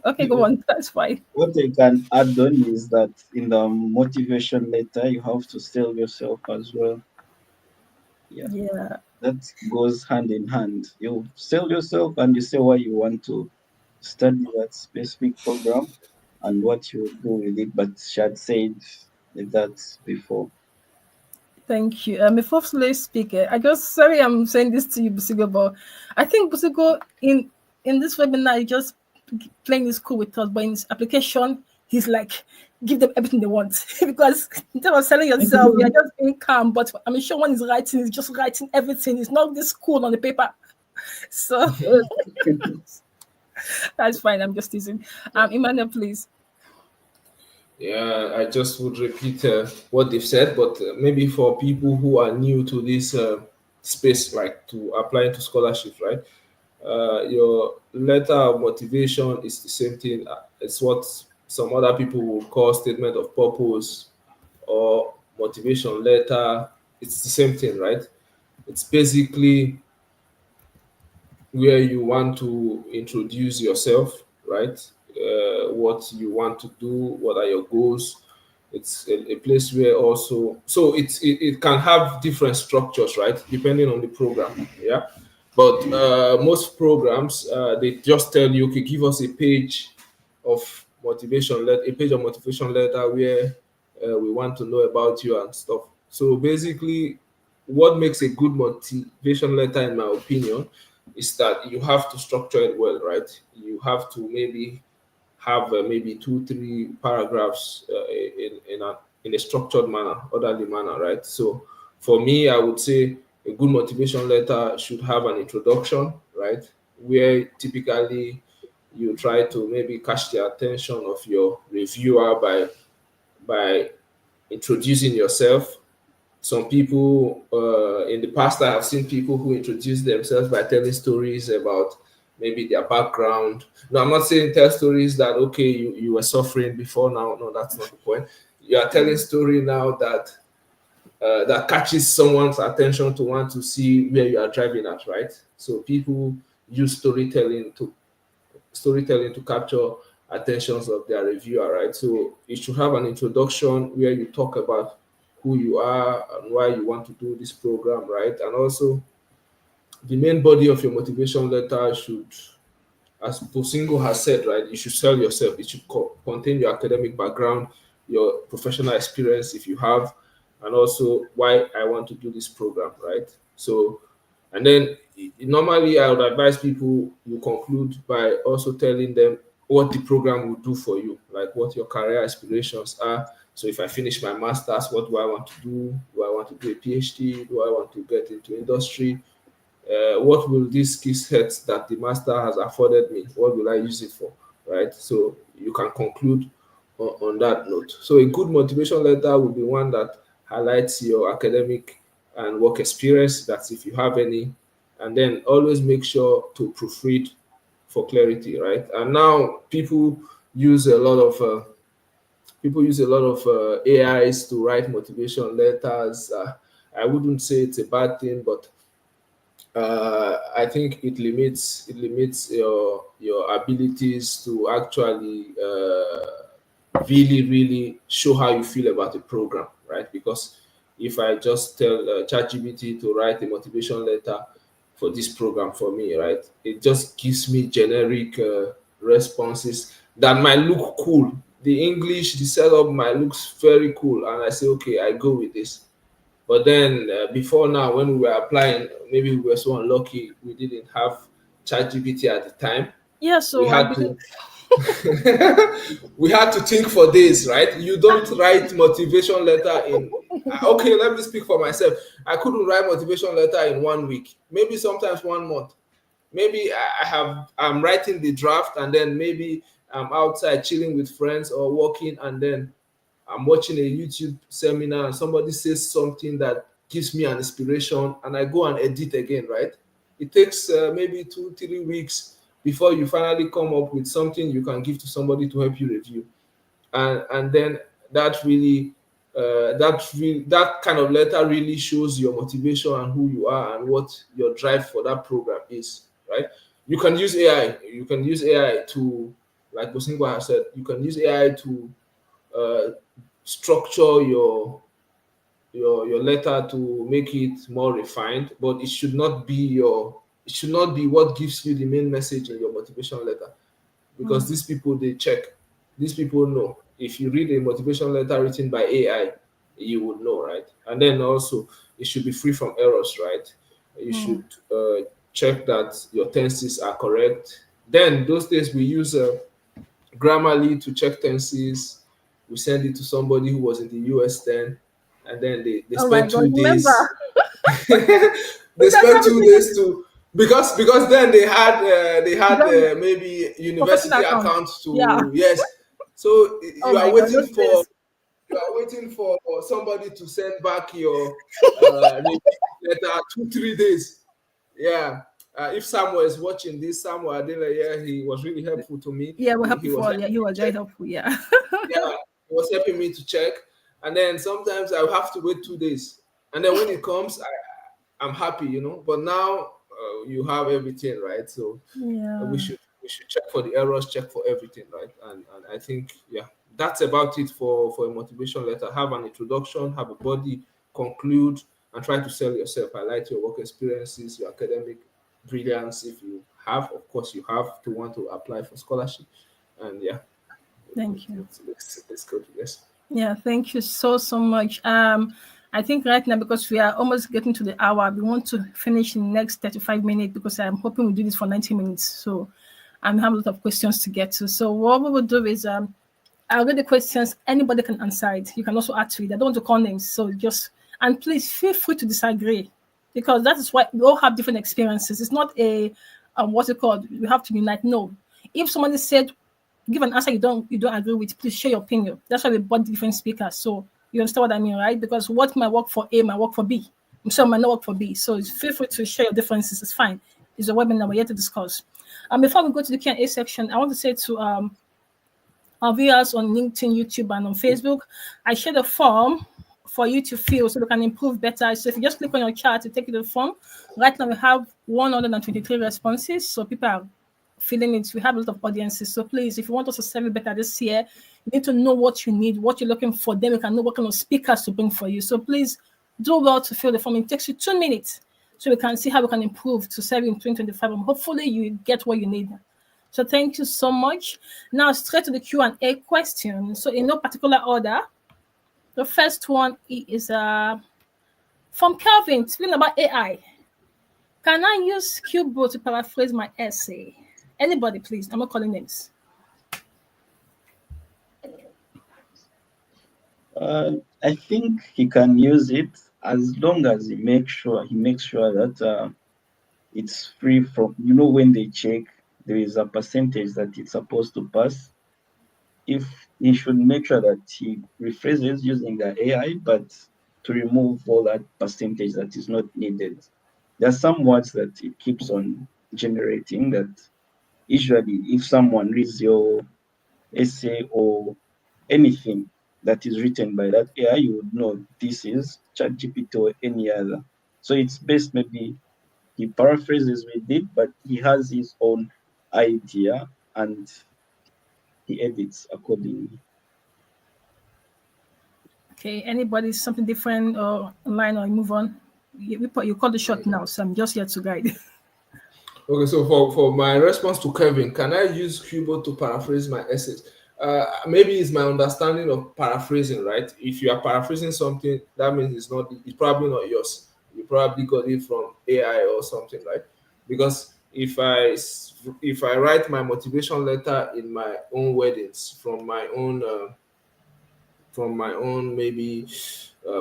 S1: Okay, go on. That's fine.
S2: What I can add on is that in the motivation letter, you have to sell yourself as well.
S1: Yeah.
S2: That goes hand in hand. You sell yourself and you say why you want to study that specific program and what you would do with it. But she had said that before.
S1: Thank you. Before Sule speak, sorry I'm saying this to you, Busigo, but I think Busigo in this webinar is just playing this cool with us, but in his application, he's like, give them everything they want. Because instead of selling yourself, you're just being calm. But I'm sure when he's writing, he's just writing everything. It's not this cool on the paper. So that's fine. I'm just teasing. Emmanuel, please.
S3: Yeah, I just would repeat what they've said, but maybe for people who are new to this space, like to apply to scholarship, right? Your letter of motivation is the same thing. It's what some other people will call statement of purpose or motivation letter. It's the same thing, right? It's basically where you want to introduce yourself, right? What you want to do, what are your goals. It's a place where also, so it can have different structures, right, depending on the program. Yeah, but most programs, they just tell you, okay, give us a page of motivation letter, a page of motivation letter where we want to know about you and stuff. So basically, what makes a good motivation letter, in my opinion, is that you have to structure it well, right? You have to maybe have maybe 2-3 paragraphs in a structured manner, orderly manner, right? So for me, I would say a good motivation letter should have an introduction, right? Where typically you try to maybe catch the attention of your reviewer by introducing yourself. Some people in the past, I have seen people who introduce themselves by telling stories about maybe their background. No, I'm not saying tell stories that, okay, you were suffering before now. No, that's not the point. You are telling story now that that catches someone's attention to want to see where you are driving at, right? So people use storytelling to capture attentions of their reviewer, right? So you should have an introduction where you talk about who you are and why you want to do this program, right? And also the main body of your motivation letter should, as Posingo has said, right, you should sell yourself. It should contain your academic background, your professional experience if you have, and also why I want to do this program, right? So, and then normally I would advise people, you conclude by also telling them what the program will do for you, like what your career aspirations are. So if I finish my master's, what do I want to do? Do I want to do a PhD? Do I want to get into industry? What will these skill sets that the master has afforded me, what will I use it for, right? So you can conclude on that note. So a good motivation letter will be one that highlights your academic and work experience, that's if you have any, and then always make sure to proofread for clarity, right? And now people use a lot of AIs to write motivation letters. I wouldn't say it's a bad thing, but I think it limits your abilities to actually really show how you feel about the program, right? Because if I just tell ChatGPT to write a motivation letter for this program for me, right, it just gives me generic responses that might look cool. The English, the setup might looks very cool, and I say, okay, I go with this. But then before now, when we were applying, maybe we were so unlucky we didn't have ChatGPT at the time.
S1: Yeah,
S3: We
S1: so I
S3: had
S1: believe
S3: to we had to think for days, right? You don't write motivation letter in. Okay, let me speak for myself. I couldn't write motivation letter in 1 week, maybe sometimes 1 month. Maybe I'm writing the draft, and then maybe I'm outside chilling with friends or walking, and then I'm watching a YouTube seminar and somebody says something that gives me an inspiration, and I go and edit again, right? It takes maybe 2 3 weeks before you finally come up with something you can give to somebody to help you review. And then that really that kind of letter really shows your motivation and who you are and what your drive for that program is, right? You can use AI to, like Bosingo has said, you can use AI to uh, structure your letter to make it more refined, but it should not be what gives you the main message in your motivation letter. Because these people, they check, these people know. If you read a motivation letter written by AI, you would know, right? And then also it should be free from errors, right? You should check that your tenses are correct. Then those days we use Grammarly to check tenses. We send it to somebody who was in the US then, and then they
S1: oh my
S3: spent
S1: god,
S3: 2 days.
S1: remember?
S3: They spent 2 days to, because then they had maybe
S1: Professional
S3: university
S1: account.
S3: account
S1: Yeah.
S3: to, yes. So
S1: Oh my god, those days.
S3: you are waiting for somebody to send back your maybe letter 2 3 days. Yeah. If Samuel is watching this, Samuel Adela, yeah, he was really helpful to me.
S1: Yeah, we're
S3: He
S1: happy
S3: was
S1: for yeah,
S3: helping
S1: you
S3: me
S1: were very
S3: check.
S1: helpful, yeah.
S3: Yeah, he was helping me to check. And then sometimes I have to wait 2 days. And then when it comes, I'm happy, you know. But now you have everything, right? So
S1: Yeah.
S3: we should check for the errors, check for everything, right? And I think, yeah, that's about it for a motivation letter. Have an introduction, have a body, conclude, and try to sell yourself. Highlight your work experiences, your academic brilliance. If you have, of course, you have to want to apply for scholarship. And yeah,
S1: Thank you.
S3: let's go to this.
S1: Yeah, thank you so much. I think right now, because we are almost getting to the hour, we want to finish in the next 35 minutes, because I'm hoping we do this for 90 minutes. So I have a lot of questions to get to. So what we will do is I'll read the questions. Anybody can answer it. You can also add to it. I don't want to call names. So and please feel free to disagree, because that is why we all have different experiences. It's not a what's it called? We have to unite. No. If somebody said give an answer you don't agree with, please share your opinion. That's why we bought different speakers. So you understand what I mean, right? Because what might work for A might work for B. So might not work for B. So feel free to share your differences. It's fine. It's a webinar we're here to discuss. Before we go to the Q&A section, I want to say to our viewers on LinkedIn, YouTube, and on Facebook, I shared a form for you to fill so they can improve better. So if you just click on your chart to take you to the form, right now we have 123 responses. So people are filling it. We have a lot of audiences. So please, if you want us to serve you better this year, you need to know what you need, what you're looking for. Then we can know what kind of speakers to bring for you. So please do well to fill the form. It takes you 2 minutes so we can see how we can improve to serve you in 2025. And hopefully you get what you need. So thank you so much. Now straight to the Q&A question. So in no particular order, the first one is from Calvin, speaking about AI. Can I use Cubo to paraphrase my essay? Anybody, please. I'm not calling names.
S2: I think he can use it as long as he makes sure that it's free from, when they check, there is a percentage that it's supposed to pass. If he should make sure that he rephrases using the AI, but to remove all that percentage that is not needed. There are some words that it keeps on generating that usually if someone reads your essay or anything that is written by that AI, you would know this is ChatGPT or any other. So it's best maybe he paraphrases with it, but he has his own idea and he edits accordingly.
S1: Okay, anybody something different or online or move on? You call the shot now, so I'm just here to guide.
S3: Okay, so for my response to Kevin, can I use Hugo to paraphrase my essays? Maybe it's my understanding of paraphrasing, right? If you are paraphrasing something, that means it's probably not yours. You probably got it from AI or something, right? Because if I write my motivation letter in my own wordings from my own maybe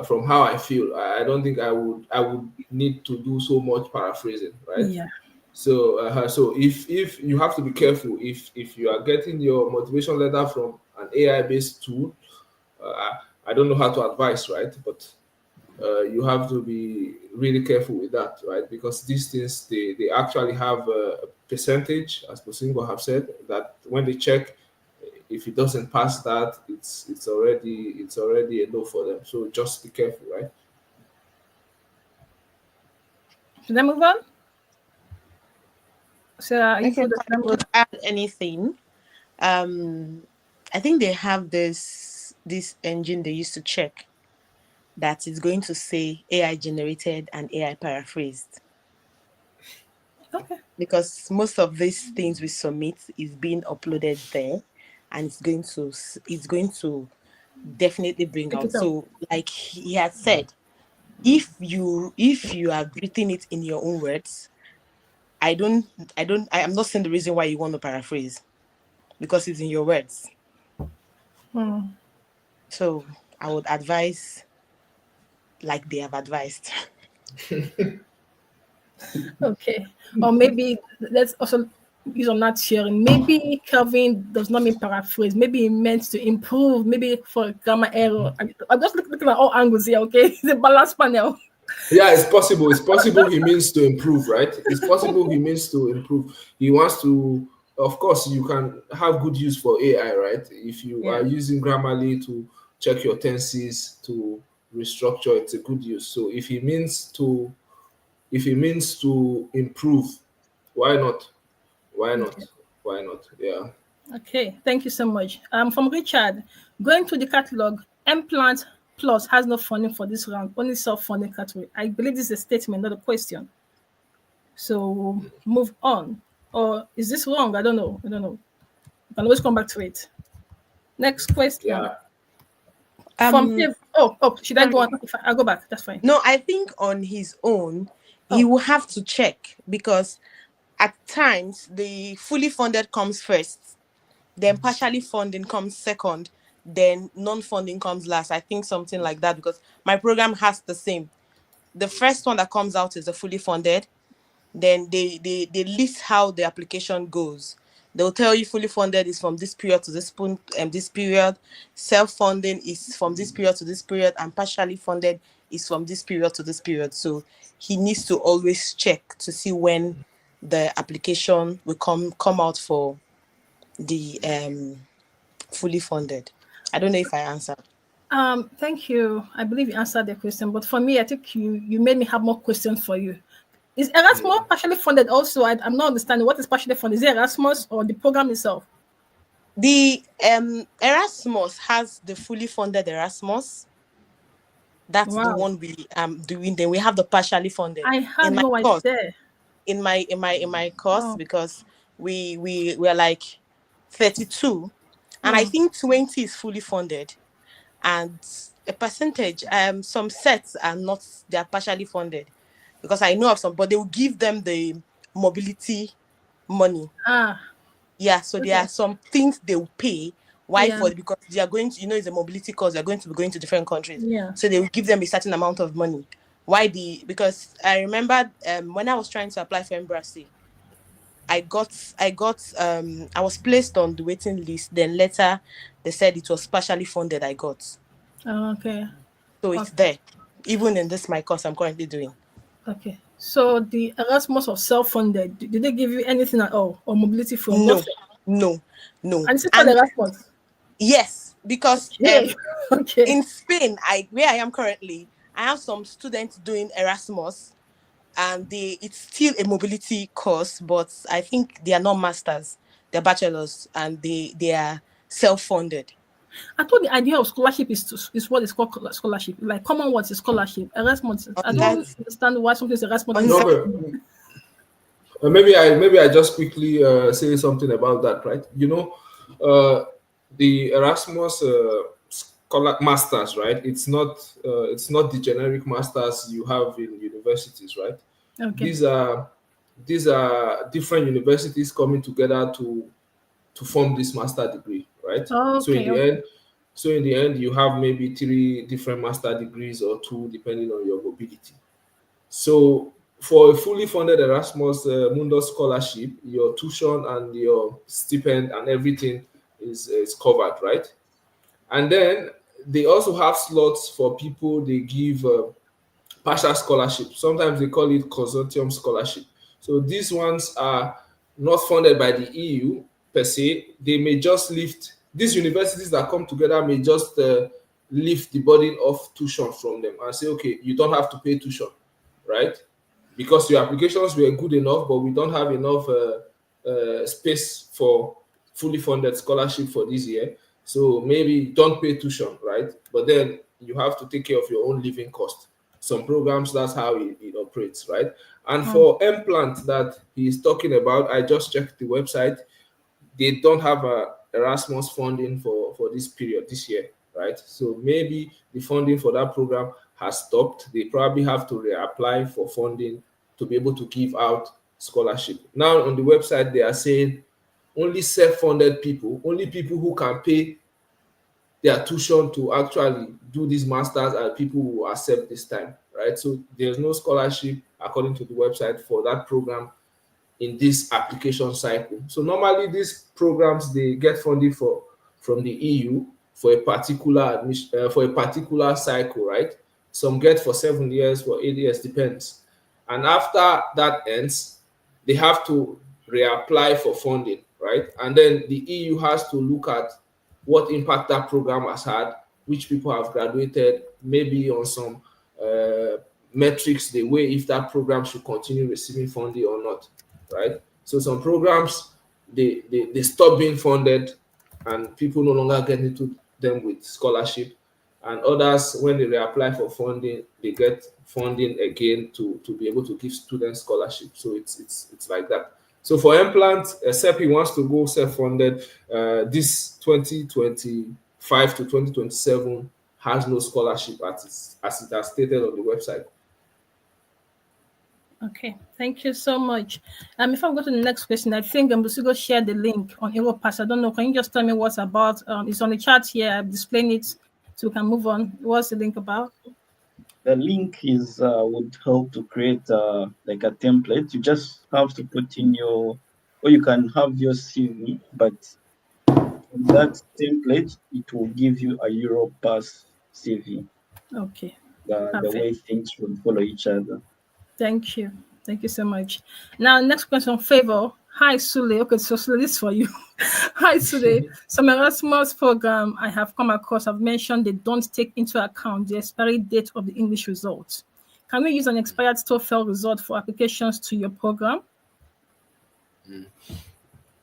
S3: from how I feel, I don't think I would need to do so much paraphrasing, right?
S1: Yeah.
S3: So if you have to be careful if you are getting your motivation letter from an AI based tool, I don't know how to advise, right? But you have to be really careful with that, right? Because these things they actually have a percentage, as Busigo have said, that when they check, if it doesn't pass that, it's already a no for them. So just be careful, right?
S1: Should I move on? So
S4: Okay, if I would add anything, I think they have this engine they used to check that is going to say AI generated and AI paraphrased.
S1: Okay.
S4: Because most of these things we submit is being uploaded there, and it's going to definitely bring
S1: Pick
S4: out.
S1: it up.
S4: So, like he had said, if you are greeting it in your own words, I am not saying the reason why you want to paraphrase, because it's in your words. So I would advise like they have advised.
S1: Okay. Or maybe let's also use on that sharing. Maybe Kelvin does not mean paraphrase. Maybe he meant to improve. Maybe for grammar error. I'm just looking at all angles here. Okay, it's a balance panel.
S3: Yeah, it's possible. It's possible he means to improve, right? It's possible he means to improve. He wants to. Of course, you can have good use for AI, right? If you are using Grammarly to check your tenses, to restructure, it's a good use. So if he means to improve, why not? Why not?
S1: Okay.
S3: Why not? Yeah.
S1: Okay, thank you so much. From Richard, going to the catalog, M-Plant Plus has no funding for this round, only self-funding category. I believe this is a statement, not a question. So move on. Or is this wrong? I don't know. You can always come back to it. Next question.
S3: Yeah.
S1: Should I go on? If I go back, that's fine.
S4: No, I think on his own, he will have to check, because at times the fully funded comes first, then partially funding comes second, then non-funding comes last. I think something like that, because my program has the same. The first one that comes out is the fully funded. Then they list how the application goes. They'll tell you fully funded is from this period to this point, this period. Self-funding is from this period to this period, and partially funded is from this period to this period. So he needs to always check to see when the application will come out for the fully funded. I don't know if I answered.
S1: Thank you. I believe you answered the question, but for me, I think you made me have more questions for you. Is Erasmus partially funded also? I'm not understanding what is partially funded. Is it Erasmus or the program itself?
S4: The Erasmus has the fully funded Erasmus. That's the one we doing. Then we have the partially funded.
S1: I had no idea.
S4: In my course, because we were like 32, and I think 20 is fully funded, and a percentage some sets they are partially funded, because I know of some, but they will give them the mobility money. Yeah, so there are some things they will pay. Why? Because they are going to, it's a mobility course, they're going to be going to different countries. So they will give them a certain amount of money. Why? Because I remember when I was trying to apply for embassy, I was placed on the waiting list. Then later they said it was partially funded. I got.
S1: Okay.
S4: So it's there, even in my course I'm currently doing.
S1: Okay. So the Erasmus was self-funded. Did they give you anything at all, or mobility from?
S4: No.
S1: And it's called Erasmus.
S4: Yes, because
S1: in
S4: Spain, where I am currently, I have some students doing Erasmus, and it's still a mobility course, but I think they are not masters, they're bachelors, and they are self-funded.
S1: I thought the idea of scholarship is what is called scholarship. Like Commonwealth is scholarship. Erasmus. I
S4: On
S1: don't
S4: that,
S1: understand why something is Erasmus.
S4: on
S1: Is
S4: that,
S3: Maybe I just quickly say something about that, right? The Erasmus Scholar Masters, right? It's not the generic masters you have in universities, right?
S1: okay.
S3: These are different universities coming together to form this master degree, right?
S1: Okay.
S3: So in the end, you have maybe three different master degrees or two, depending on your mobility. So for a fully funded Erasmus Mundus Scholarship, your tuition and your stipend and everything is covered, right? And then they also have slots for people they give partial scholarship. Sometimes they call it consortium scholarship. So these ones are not funded by the EU per se. They may just lift, these universities that come together may just lift the burden of tuition from them and say, okay, you don't have to pay tuition, right? Because your applications were good enough, but we don't have enough space for fully funded scholarship for this year. So maybe don't pay tuition, right? But then you have to take care of your own living cost. Some programs, that's how it operates, right? And for implant that he's talking about, I just checked the website. They don't have a Erasmus funding for this period this year, right? So maybe the funding for that program has stopped. They probably have to reapply for funding to be able to give out scholarship. Now on the website they are saying only self-funded people, only people who can pay their tuition to actually do these masters are people who accept this time, right? So there's no scholarship according to the website for that program in this application cycle. So normally these programs they get funding from the EU for a particular admission for a particular cycle, right? Some get for 7 years, for 8 years, depends. And after that ends, they have to reapply for funding, right? And then the EU has to look at what impact that program has had, which people have graduated, maybe on some metrics, the way if that program should continue receiving funding or not, right? So some programs they stop being funded and people no longer get into them with scholarship, and others when they reapply for funding they get funding again to be able to give students scholarship. So it's like that. So for implant, except he wants to go self-funded, this 2025 to 2027 has no scholarship as it has stated on the website.
S1: Okay, thank you so much. If I go to the next question, I think Busigo shared the link on Europass. I don't know. Can you just tell me what's about? It's on the chat here. I'm displaying it so we can move on. What's the link about?
S2: The link is would help to create like a template. You just have to put in or you can have your CV, but from that template, it will give you a Europass CV.
S1: Okay,
S2: The way
S1: perfect.
S2: things will follow each other.
S1: Thank you. Thank you so much. Now, next question, Favor. Hi, Sule. Okay, so Sule, this is for you. Hi, Sule. Some Erasmus program I have come across have mentioned they don't take into account the expiry date of the English results. Can we use an expired TOEFL result for applications to your program?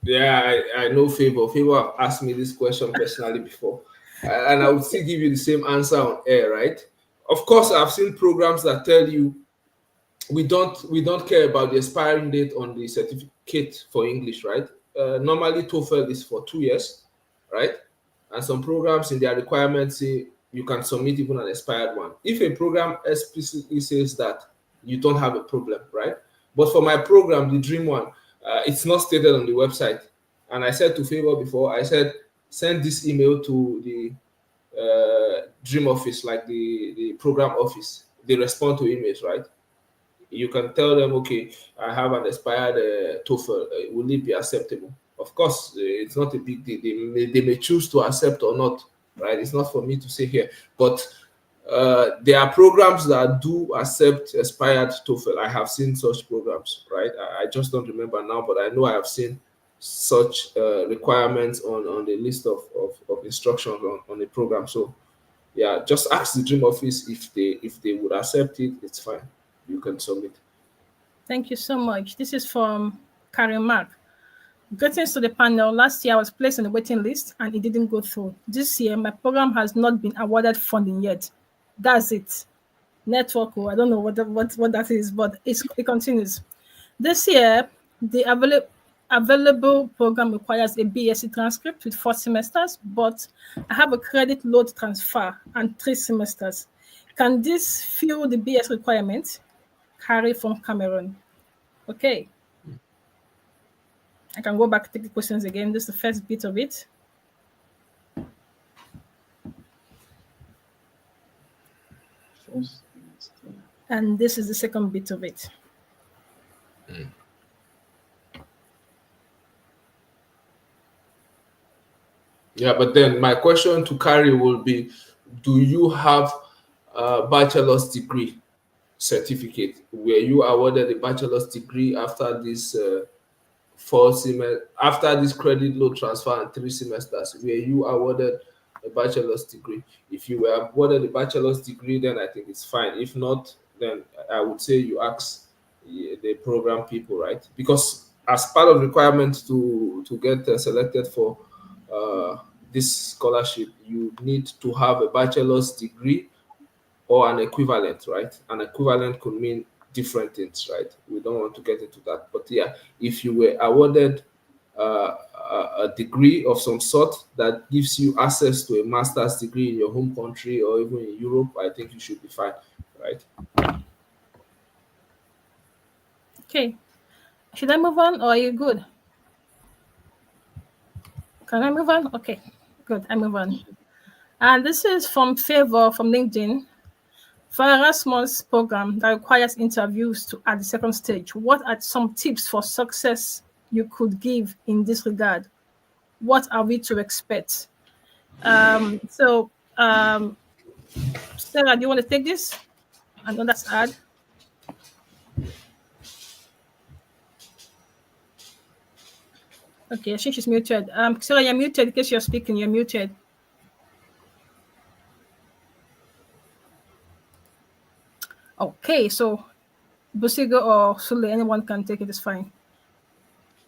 S3: Yeah, I know Favor. Favor have asked me this question personally before, and I would still give you the same answer on air, right? Of course, I've seen programs that tell you we don't care about the expiring date on the certificate for English, right? Normally, TOEFL is for 2 years, right? And some programs in their requirements say you can submit even an expired one. If a program explicitly says that, you don't have a problem, right? But for my program, the Dream one, it's not stated on the website. And I said to Favor before, I said, send this email to the Dream office, like the program office. They respond to emails, right? You can tell them, okay, I have an expired TOEFL. Will it be acceptable? Of course, it's not a big deal. They may choose to accept or not, right? It's not for me to say here. But there are programs that do accept expired TOEFL. I have seen such programs, right? I just don't remember now, but I know I have seen such requirements on the list of instructions on the program. So yeah, just ask the Dream office if they would accept it. It's fine. You can submit.
S1: Thank you so much. This is from Karen Mark. Greetings to the panel. Last year, I was placed on the waiting list and it didn't go through. This year, my program has not been awarded funding yet. That's it. Network, I don't know what that is, but it continues. This year, the available program requires a BSc transcript with 4 semesters, but I have a credit load transfer and 3 semesters. Can this fill the BS requirement? Carry from Cameroon. Okay. I can go back and take the questions again. This is the first bit of it. And this is the second bit of it.
S3: Yeah, but then my question to Carrie will be, do you have a bachelor's degree certificate? Were you awarded a bachelor's degree after this 4 semester, after this credit load transfer and 3 semesters? Were you awarded a bachelor's degree? If you were awarded a bachelor's degree, then I think it's fine. If not, then I would say you ask the program people, right? Because as part of requirement to get selected for this scholarship, you need to have a bachelor's degree or an equivalent, right? An equivalent could mean different things, right? We don't want to get into that. But yeah, if you were awarded a degree of some sort that gives you access to a master's degree in your home country or even in Europe, I think you should be fine, right?
S1: Okay. Should I move on or are you good? Can I move on? Okay, good. I move on. And this is from Favor from LinkedIn. For Erasmus program that requires interviews at the second stage, what are some tips for success you could give in this regard? What are we to expect? Sarah, do you want to take this? I know that's hard. Okay, I think she's muted. Sarah, you're muted in case you're speaking. You're muted. Okay, so Busigo or Sule, anyone can take it. It's fine.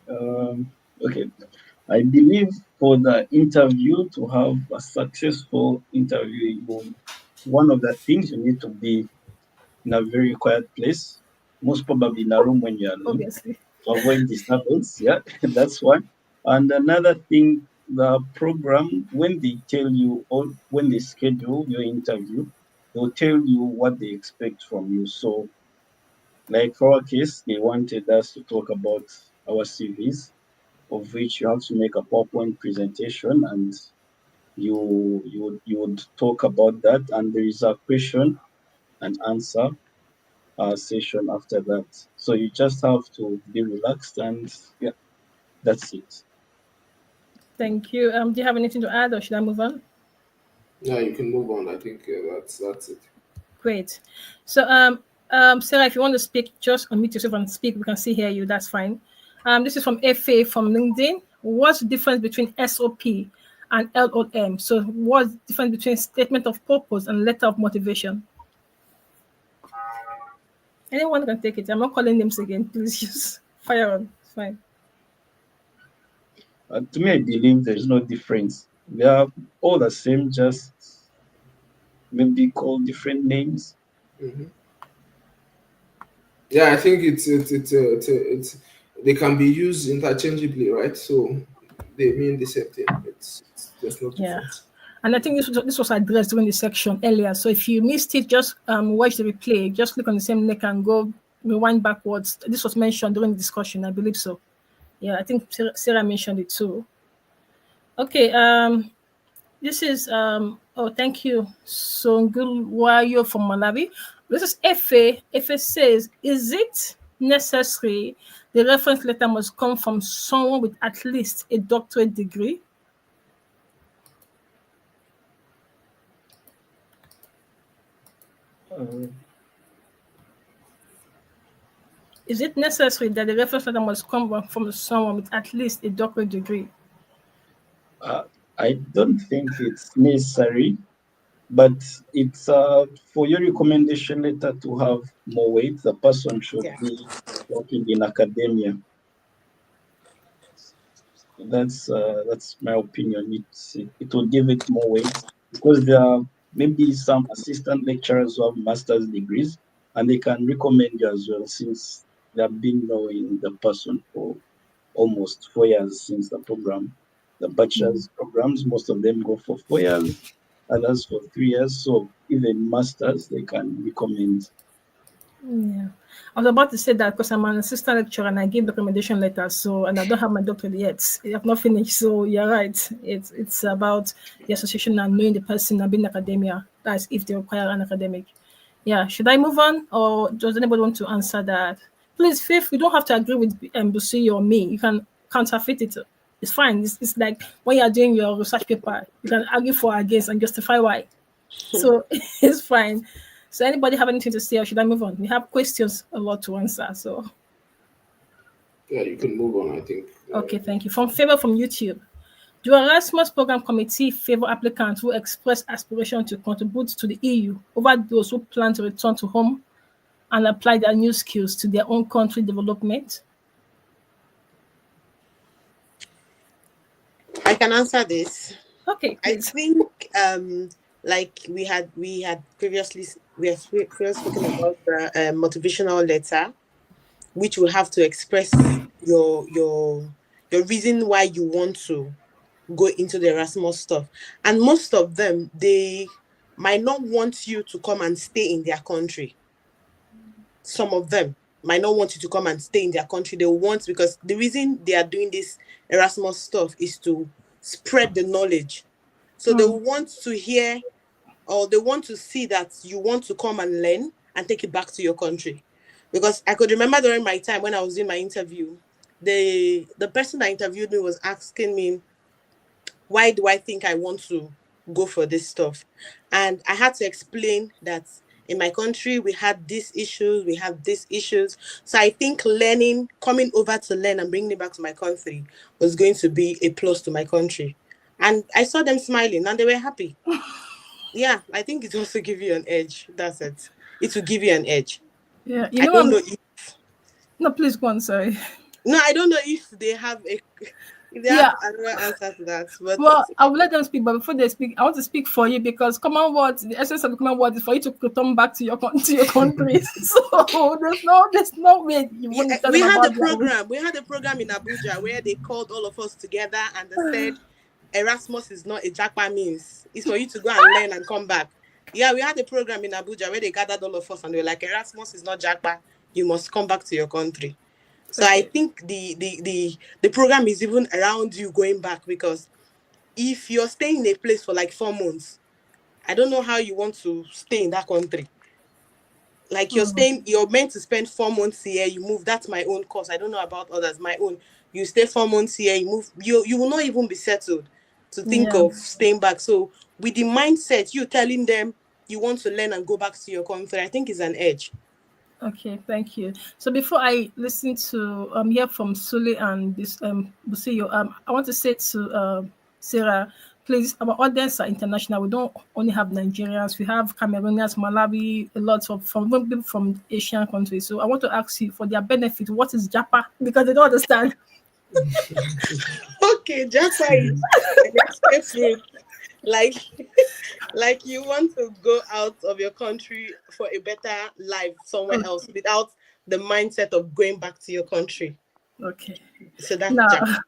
S2: Okay. I believe for the interview, to have a successful interview, one of the things you need to be in a very quiet place, most probably in a room when you're alone,
S1: Obviously,
S2: to avoid disturbance. Yeah, that's one. And another thing, the program, when they tell you or when they schedule your interview, they'll tell you what they expect from you. So, like for our case, they wanted us to talk about our CVs, of which you have to make a PowerPoint presentation, and you would talk about that, and there is a question and answer session after that. So you just have to be relaxed, and yeah, that's it.
S1: thank you. Do you have anything to add, or should I move on?
S3: Yeah, you can move on. I think that's it.
S1: Great. So, Sarah, if you want to speak, just unmute yourself and speak. We can hear you. That's fine. This is from FA from LinkedIn. What's the difference between SOP and LOM? So, what's the difference between statement of purpose and letter of motivation? Anyone can take it. I'm not calling names again. Please just fire on. It's fine.
S2: To me, I believe there's no difference. They are all the same, just maybe called different names.
S3: Mm-hmm. Yeah, I think it's they can be used interchangeably, right? So they mean the same thing. There's no difference.
S1: Yeah. And I think this was addressed during the section earlier. So if you missed it, just watch the replay. Just click on the same link and go rewind backwards. This was mentioned during the discussion, I believe so. Yeah, I think Sarah mentioned it too. Okay. This is thank you, Songulwayo from Malawi. This is FA. FA says, is it necessary the reference letter must come from someone with at least a doctorate degree? Is it necessary that the reference letter must come from someone with at least a doctorate degree?
S2: I don't think it's necessary, but it's for your recommendation letter to have more weight, the person should be working in academia. That's my opinion. It will give it more weight because there are maybe some assistant lecturers who have master's degrees and they can recommend you as well since they have been knowing the person for almost 4 years since the program. The bachelor's programs, most of them go for 4 years, others for 3 years. So even masters, they can recommend.
S1: Yeah. I was about to say that because I'm an assistant lecturer and I give recommendation letters, so and I don't have my doctorate yet. I have not finished. So you're right. It's about the association and knowing the person and being academia. That's if they require an academic. Yeah. Should I move on or does anybody want to answer that? Please, Faith, you don't have to agree with Busi or me. You can counterfeit it. It's fine. It's like when you are doing your research paper, you can argue for or against and justify why. So it's fine. So anybody have anything to say or should I move on? We have questions a lot to answer. So
S3: Yeah, you can move on, I think.
S1: okay, thank you. From Favor from YouTube. Do Erasmus Program Committee favor applicants who express aspiration to contribute to the EU over those who plan to return to home and apply their new skills to their own country development?
S4: I can answer this.
S1: Okay,
S4: I
S1: please.
S4: think like we had previously spoken about the motivational letter, which will have to express your reason why you want to go into the Erasmus stuff. And most of them, they might not want you to come and stay in their country. Some of them might not want you to come and stay in their country. They want, because the reason they are doing this Erasmus stuff is to spread the knowledge. So they want to hear or they want to see that you want to come and learn and take it back to your country. Because I could remember during my time when I was doing my interview, the person that interviewed me was asking me, why do I think I want to go for this stuff? And I had to explain that in my country, we had these issues, we have these issues. So I think coming over to learn and bringing it back to my country was going to be a plus to my country. And I saw them smiling and they were happy. Yeah, I think it also give you an edge. That's it. It will give you an edge.
S1: Yeah,
S4: I don't know if...
S1: No, please go on, sorry.
S4: No, I don't know if they have have another answer to that. But
S1: well, I will let them speak, but before they speak, I want to speak for you because common words, the essence of the common word is for you to return back to your country. So there's no way you want to tell
S4: we
S1: them
S4: had
S1: about
S4: a program. We had a program in Abuja where they called all of us together and they said Erasmus is not a Japa means. It's for you to go and learn and come back. Yeah, we had a program in Abuja where they gathered all of us and they were like, Erasmus is not Japa. You must come back to your country. So I think the program is even around you going back, because if you're staying in a place for like 4 months, I don't know how you want to stay in that country. Like you're meant to spend 4 months here, you move. That's my own course. I don't know about others. My own. You stay 4 months here, you move. You will not even be settled to think of staying back. So with the mindset, you telling them you want to learn and go back to your country, I think is an edge.
S1: Okay, thank you. So before I listen to hear from Sule and this Busigo, I want to say to Sarah, please, our audience are international. We don't only have Nigerians, we have Cameroonians, Malawi, a lot of people from Asian countries. So I want to ask you for their benefit, what is Japa? Because they don't understand.
S4: Okay, Japa is like you want to go out of your country for a better life somewhere else without the mindset of going back to your country.
S1: Okay.
S4: So that's Japa.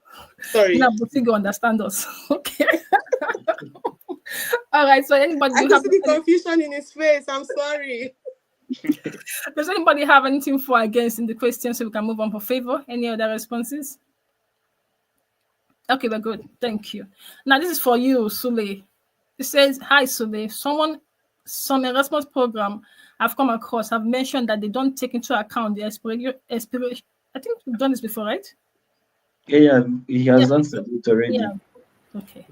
S4: Sorry.
S1: Now Busigo understand us. Okay. All right. So anybody?
S4: I can see the confusion in his face. I'm sorry.
S1: Does anybody have anything for or against in the question so we can move on for favor? Any other responses? Okay, we're good. Thank you. Now this is for you, Sule. It says, "Hi, Sule. Some Erasmus program I've come across have mentioned that they don't take into account the aspiration. I think we've done this before, right?
S2: Yeah, he has answered it already.
S1: Yeah. Okay.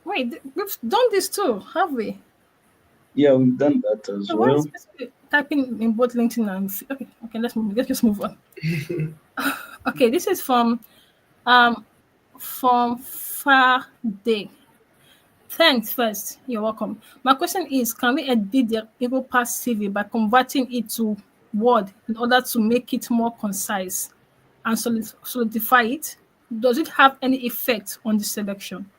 S1: Wait, we've done this too, have we?
S2: Yeah, we've done that as well.
S1: Typing in both LinkedIn and okay, let's just move on. Okay, this is from From far day. Thanks first. You're welcome. My question is, can we edit the Europass CV by converting it to Word in order to make it more concise and solidify it? Does it have any effect on the selection?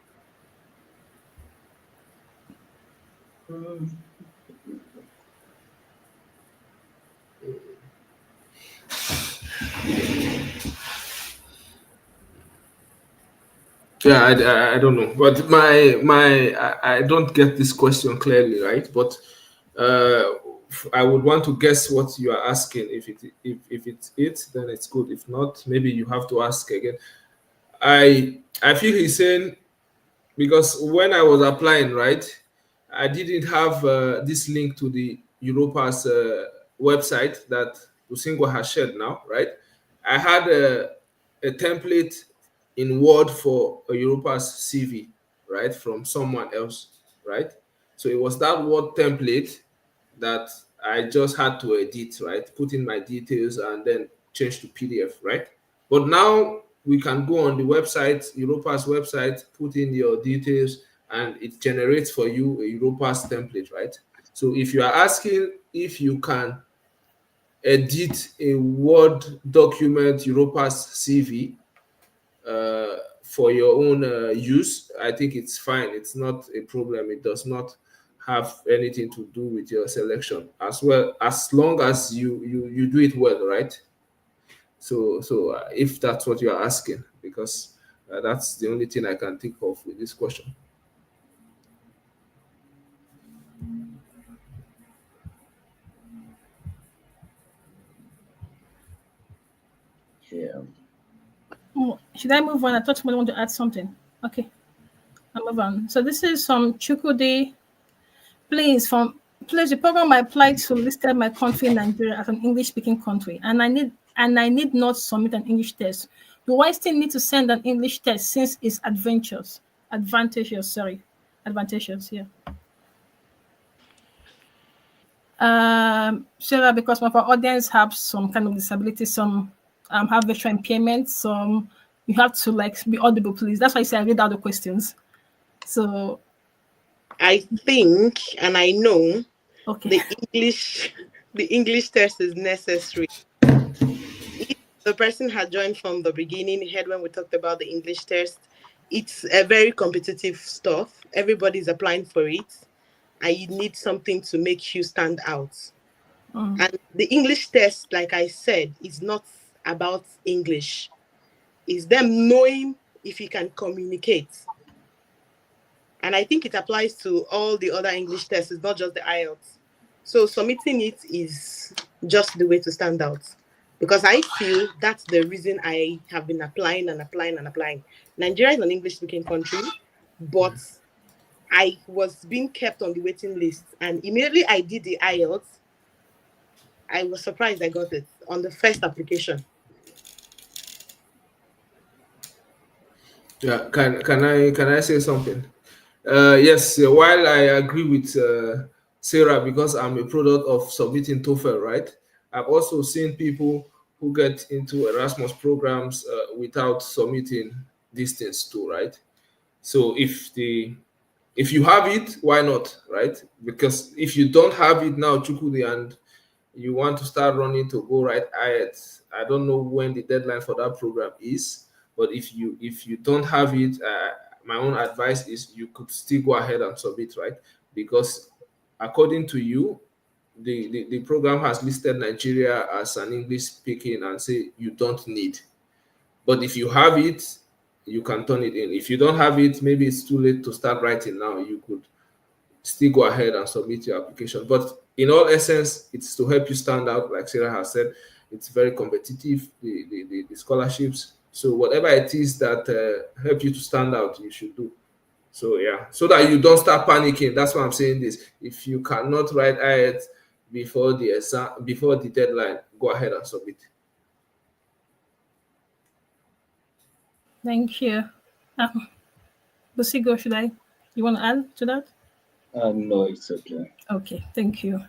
S3: Yeah, I don't know, but I don't get this question clearly, right? But uh, I would want to guess what you are asking. If it's it, then it's good. If not, maybe you have to ask again. I feel he's saying because when I was applying, right, I didn't have this link to the Europa's website that Busigo has shared now, right? I had a template in Word for a Europa's CV, right, from someone else, right? So it was that Word template that I just had to edit, right? Put in my details and then change to PDF, right? But now we can go on the website, Europa's website, put in your details, and it generates for you a Europa's template, right? So if you are asking if you can edit a Word document, Europa's CV, for your own use, I think it's fine. It's not a problem. It does not have anything to do with your selection, as well as long as you do it well, right? So if that's what you are asking, because that's the only thing I can think of with this question.
S2: Yeah.
S1: Oh, should I move on? I thought somebody wanted to add something. Okay, I'll move on. So this is from Chukwudi. Please, the program I applied to listed my country, Nigeria, as an English-speaking country, and I need not submit an English test. Do I still need to send an English test since it's advantageous? Yeah. Sarah, because my audience have some kind of disability, some have visual impairment, some you have to like be audible, please. That's why I say I read out the questions. So
S4: I think and I know
S1: okay.
S4: the English test is necessary. If the person had joined from the beginning, heard when we talked about the English test, it's a very competitive stuff. Everybody's applying for it, and you need something to make you stand out. And the English test, like I said, is not about English. It's them knowing if you can communicate. And I think it applies to all the other English tests. It's not just the IELTS. So submitting it is just the way to stand out. Because I feel that's the reason I have been applying and applying and applying. Nigeria is an English-speaking country, but I was being kept on the waiting list. And immediately I did the IELTS, I was surprised I got it on the first application.
S3: Yeah, can I say something? Yes, while I agree with Sarah because I'm a product of submitting TOEFL, right? I've also seen people who get into Erasmus programs without submitting these things too, right? So if you have it, why not, right? Because if you don't have it now, Chukudi, and you want to start running to go right IELTS, I don't know when the deadline for that program is, but if you don't have it, my own advice is you could still go ahead and submit, right? Because according to you, the program has listed Nigeria as an English speaking and say you don't need. But if you have it, you can turn it in. If you don't have it, maybe it's too late to start writing now. You could still go ahead and submit your application. But in all essence, it's to help you stand out. Like Sarah has said, it's very competitive, the scholarships. So whatever it is that help you to stand out, you should do. So yeah, so that you don't start panicking. That's why I'm saying this. If you cannot write IELTS before the exam, before the deadline, go ahead and submit.
S1: Thank you. Busigo, you want to add to that?
S2: No, it's okay.
S1: Okay, thank you.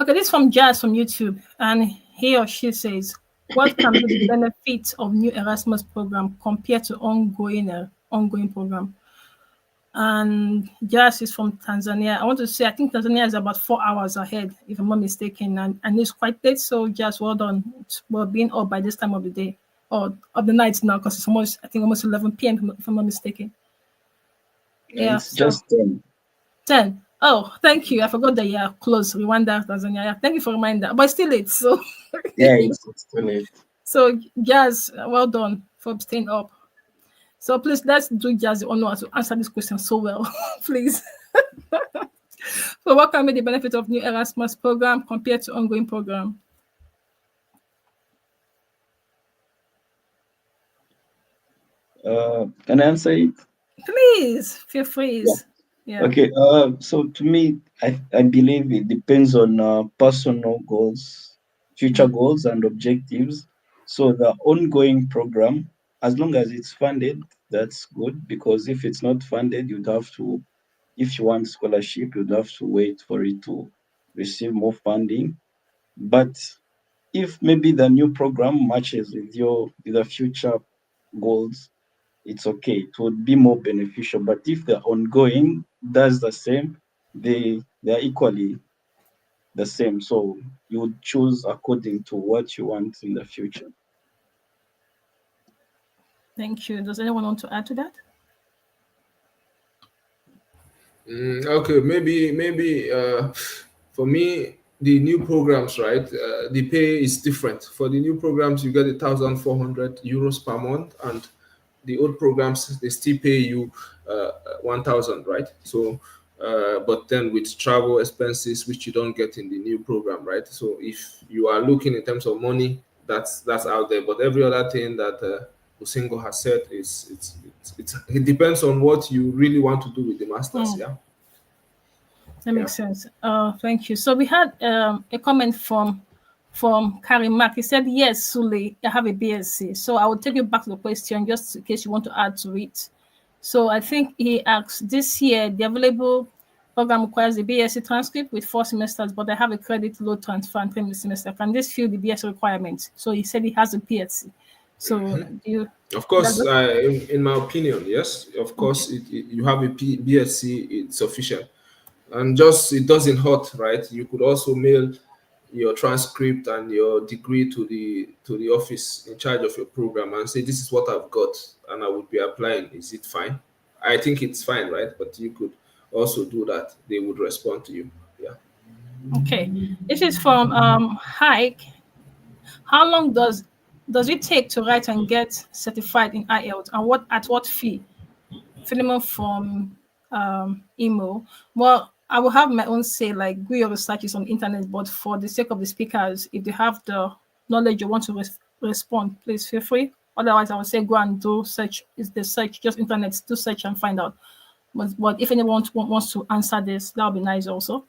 S1: Okay, this is from Jazz from YouTube, and he or she says, What can be the benefits of new Erasmus program compared to ongoing program? And Jazz is from Tanzania. I want to say I think Tanzania is about 4 hours ahead, if I'm not mistaken, and it's quite late. So Jazz, well done. It's well being up by this time of the day or of the night now, because it's almost, I think, almost 11 p.m. if I'm not mistaken. Yeah,
S2: It's just 10.
S1: 10. Oh, thank you. I forgot that you're close. Rwanda, Tanzania. Yeah, thank you for reminding that. But still late. So
S2: Yeah, it's too late.
S1: so Jazz, well done for staying up. So please let's do Jazz the honor to answer this question so well, please. So what can be the benefit of new Erasmus program compared to ongoing program?
S2: Can I answer it?
S1: Please feel free. Yeah.
S2: Okay. So to me, I believe it depends on personal goals, future goals, and objectives. So the ongoing program, as long as it's funded, that's good, because if it's not funded, you'd have to, if you want scholarship, you'd have to wait for it to receive more funding. But if maybe the new program matches with with the future goals, it's okay. It would be more beneficial. But if the ongoing does the same, they're equally the same. So you would choose according to what you want in the future.
S1: Thank you. Does anyone want to add to that?
S3: Okay, maybe for me, the new programs, right? The pay is different. For the new programs, you get 1,400 euros per month, and the old programs they still pay you 1,000, right? So, but then with travel expenses, which you don't get in the new program, right? So, if you are looking in terms of money, that's out there. But every other thing that Usingo has said is it depends on what you really want to do with the masters. Yeah.
S1: That makes sense. Thank you. So we had a comment from Karim Mark. He said, yes, Sule, I have a BSc. So I will take you back to the question just in case you want to add to it. So I think he asked, this year, the available program requires a BSc transcript with 4 semesters, but I have a credit load transfer and 3 semester. Can this fill the BSc requirement? So he said he has a PhD. So do you...
S3: Of course, in my opinion, yes. Of course, you have a BSc, it's sufficient. And just it doesn't hurt, right? You could also mail your transcript and your degree to the office in charge of your program and say, this is what I've got and I would be applying. Is it fine? I think it's fine, right? But you could also do that. They would respond to you. Yeah.
S1: Okay. This is from Hike. How long does it take to write and get certified in IELTS, and at what fee? Philemon from email. Well, I will have my own say, like, do your researches on the internet, but for the sake of the speakers, if they have the knowledge you want to respond, please feel free. Otherwise, I would say go and do search. Is the search just internet? Do search and find out. But if anyone wants to answer this, that would be nice also.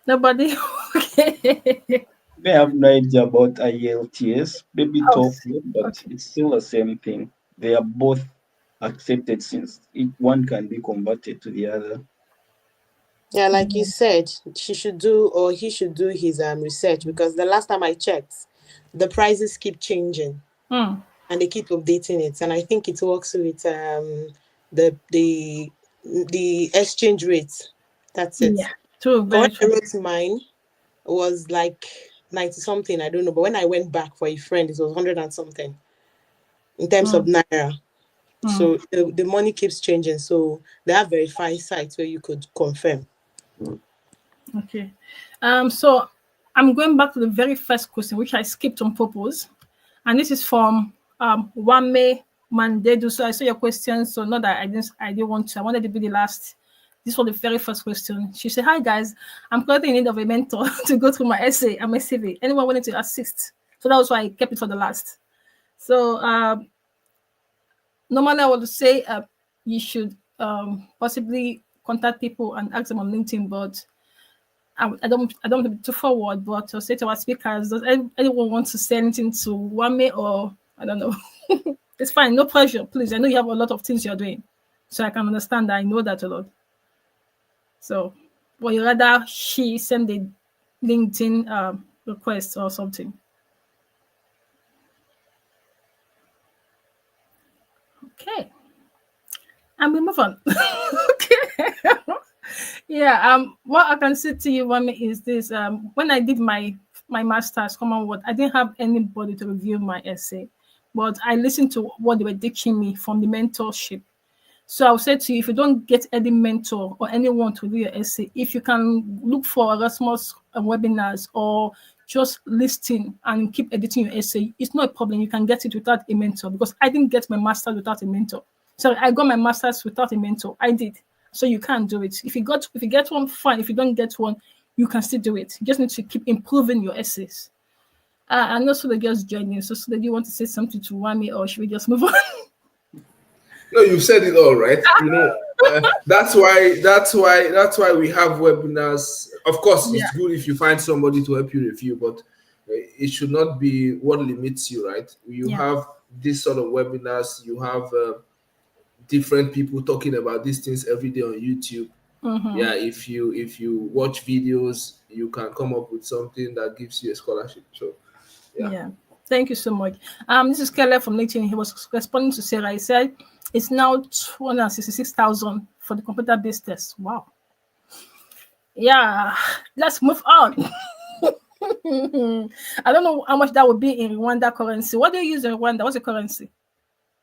S1: Nobody? Okay.
S2: May have no idea about IELTS, maybe
S1: Oh,
S2: TOEFL, but
S1: okay.
S2: it's still the same thing. They are both accepted since one can be converted to the other.
S4: Yeah, like you said, she should do or he should do his research, because the last time I checked, the prices keep changing and they keep updating it, and I think it works with the exchange rate. That's it.
S1: Yeah, true.
S4: But when
S1: Very
S4: I
S1: true.
S4: wrote mine, it was like 90 something, I don't know. But when I went back for a friend, it was 100 and something in terms of naira. So the money keeps changing. So they have verified sites where you could confirm.
S1: Okay. So I'm going back to the very first question, which I skipped on purpose. And this is from Wame Mandedu. So I saw your question. So not that I didn't want to. I wanted to be the last. This was the very first question. She said, hi guys, I'm currently in need of a mentor to go through my essay and my CV. Anyone willing to assist? So that was why I kept it for the last. So normally I would say you should possibly contact people and ask them on LinkedIn, but I don't want to be too forward, but to say to our speakers, does anyone want to say anything to Wame, or I don't know? It's fine, no pressure, please. I know you have a lot of things you're doing, so I can understand that. I know that a lot. So, or you rather she send the LinkedIn request or something. Okay, and we move on. Okay. Yeah. What I can say to you, Wami, is this: when I did my master's Commonwealth, I didn't have anybody to review my essay, but I listened to what they were teaching me from the mentorship. So I'll say to you, if you don't get any mentor or anyone to do your essay, if you can look for Erasmus webinars or just listen and keep editing your essay, it's not a problem. You can get it without a mentor, because I didn't get my master's without a mentor. So I got my master's without a mentor. I did. So you can't do it. If you get one, fine. If you don't get one, you can still do it. You just need to keep improving your essays. I know Sule just joined you. So Sule, do you want to say something to Wami, or should we just move on?
S3: No, you've said it all, right? You know, that's why we have webinars. Of course, it's good if you find somebody to help you review, but it should not be what limits you, right? You have this sort of webinars. You have different people talking about these things every day on YouTube. Yeah, if you watch videos, you can come up with something that gives you a scholarship. So, yeah.
S1: Thank you so much. This is Kelly from LinkedIn. He was responding to Sarah. He said it's now 266,000 for the computer-based test. Wow. Yeah, let's move on. I don't know how much that would be in Rwanda currency. What do you use in Rwanda? What's the currency?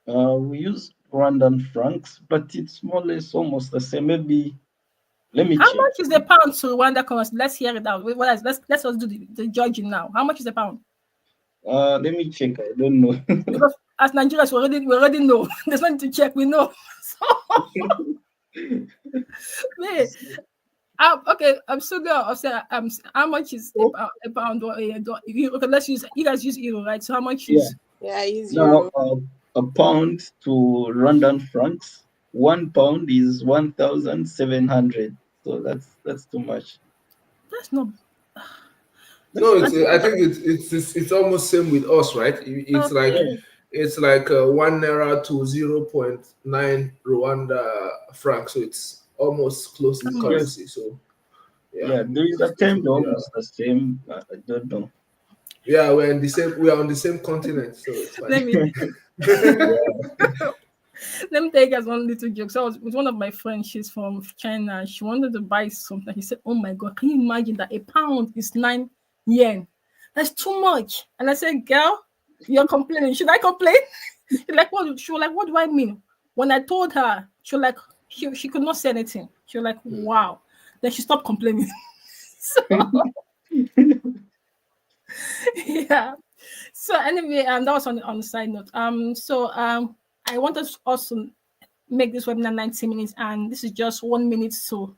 S2: We use Rwandan francs, but it's more or less almost the same. Maybe let me check.
S1: How much is the pound to Rwanda currency? Let's hear it out. Let's do the judging now. How much is the pound?
S2: Let me check. I don't know.
S1: Because as Nigerians, we already know. There's nothing to check. We know. So, okay. I'm so good. How much is a pound or a dollar? Okay, let's use. You guys use euro, right? So how much is?
S4: Yeah, I use euro.
S2: Now, a pound to Rwandan francs. 1 pound is 1,700. So that's too much.
S1: That's not.
S3: No, I think it's almost same with us, right? It's like 1 naira to 0.9 Rwanda franc, so it's almost close to the currency. So
S2: during that time they're almost the same. I don't know.
S3: Yeah, we are on the same continent, so it's fine.
S1: Let me tell you guys one little joke. So I was with one of my friends. She's from China. She wanted to buy something. He said, "Oh my God, can you imagine that a pound is 9 yen? That's too much." And I said, "Girl, you're complaining. Should I complain?" She's like, "What?" She was like, "What do I mean?" When I told her, she was like, she could not say anything. She was like, "Wow." Then she stopped complaining. So, yeah. So anyway, that was on the side note. I wanted to also make this webinar 90 minutes, and this is just 1 minute to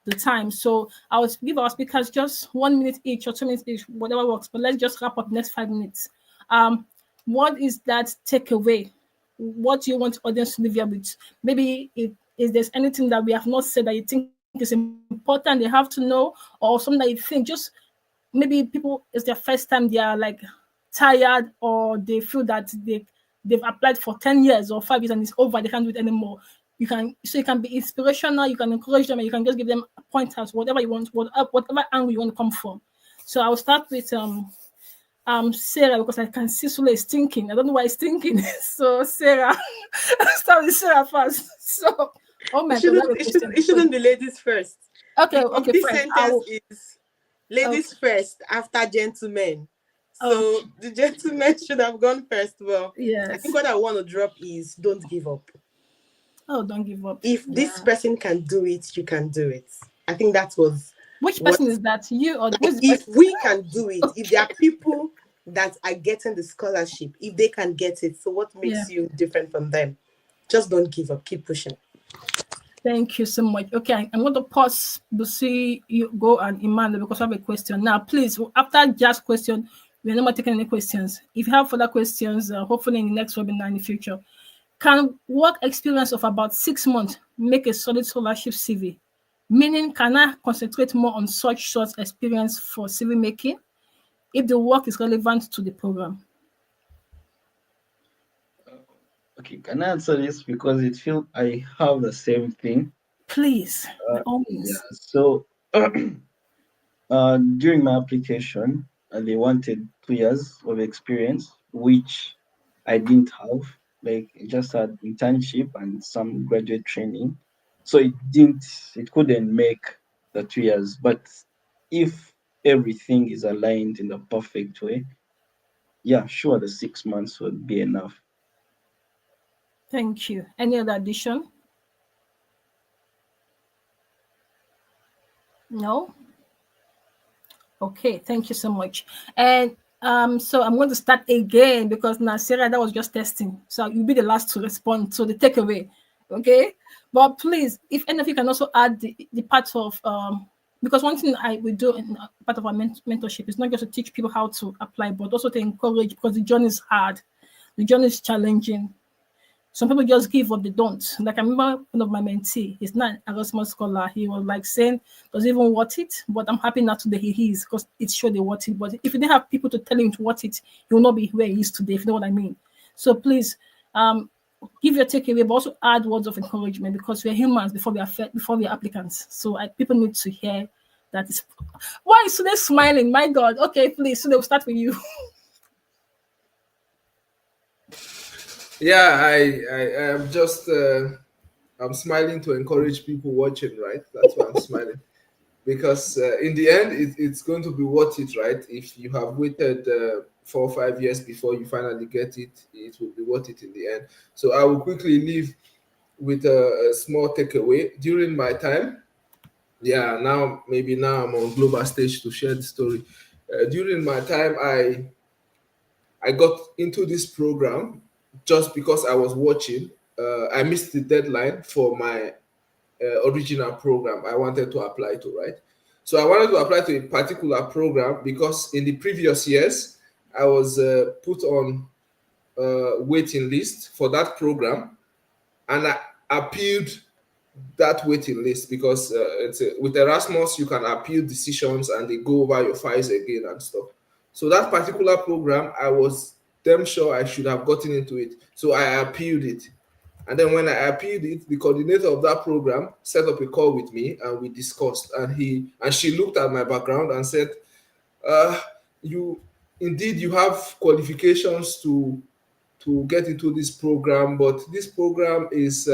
S1: the time. So I will give our speakers just 1 minute each or 2 minutes each, whatever works. But let's just wrap up next 5 minutes. What is that takeaway? What do you want the audience to leave here with? Maybe if there's anything that we have not said that you think is important, they have to know, or something that you think just maybe people, it's their first time, they are like tired, or they feel that they've applied for 10 years or 5 years and it's over, they can't do it anymore. You can be inspirational, you can encourage them, and you can just give them pointers, whatever you want, whatever angle you want to come from. So I'll start with Sarah, because I can see Sule is thinking. I don't know why he's thinking. So Sarah, I'll start with Sarah first. So
S4: it shouldn't be ladies first.
S1: Okay,
S4: This
S1: fine.
S4: sentence is ladies first after gentlemen. So the gentleman should have gone first. Well, yes. I think what I want to drop is don't give up.
S1: Oh, don't give up.
S4: If this person can do it, you can do it. I think that was.
S1: Which person is that? You or
S4: if we can do it, if there are people that are getting the scholarship, if they can get it, so what makes you different from them? Just don't give up. Keep pushing.
S1: Thank you so much. Okay, I'm going to pause to see you go and Emmanuel, because I have a question. Now, please, after Jack's question, we're not taking any questions. If you have further questions, hopefully in the next webinar in the future. Can work experience of about 6 months make a solid scholarship CV? Meaning, can I concentrate more on such short experience for CV making if the work is relevant to the program?
S2: Okay, can I answer this? Because it feels I have the same thing.
S1: Please, by all
S2: Yeah.
S1: means.
S2: So during my application, they wanted 2 years of experience, which I didn't have. Like, I just had internship and some graduate training, so it couldn't make the 2 years. But if everything is aligned in the perfect way, yeah, sure, the 6 months would be enough.
S1: Thank you. Any other addition? No? Okay, thank you so much. And so I'm going to start again because now Sarah, that was just testing. So you'll be the last to respond. So the takeaway. Okay. But please, if any of you can also add the part of because one thing we do in part of our mentorship is not just to teach people how to apply, but also to encourage, because the journey is hard, the journey is challenging. Some people just give up, they don't. Like, I remember one of my mentee, he's not an Erasmus scholar. He was like saying, does it even worth it? But I'm happy now today he is, because it's sure they worth it. But if you didn't have people to tell him it's worth it, he will not be where he is today, if you know what I mean. So please, give your takeaway, but also add words of encouragement, because we're humans before we're applicants. So people need to hear that. Why is Sule smiling? My God. Okay, please, Sule, we'll start with you.
S3: Yeah, I am just I'm smiling to encourage people watching, right? That's why I'm smiling, because in the end, it's going to be worth it, right? If you have waited 4 or 5 years before you finally get it, it will be worth it in the end. So I will quickly leave with a small takeaway. During my time, now I'm on global stage to share the story. During my time, I got into this program just because I was watching. I missed the deadline for my original program I wanted to apply to, right? So I wanted to apply to a particular program because in the previous years, I was put on waiting list for that program, and I appealed that waiting list because with Erasmus, you can appeal decisions and they go over your files again and stuff. So that particular program, I was damn sure I should have gotten into it. So I appealed it. And then when I appealed it, the coordinator of that program set up a call with me and we discussed. And she looked at my background and said, you have qualifications to get into this program, but this program is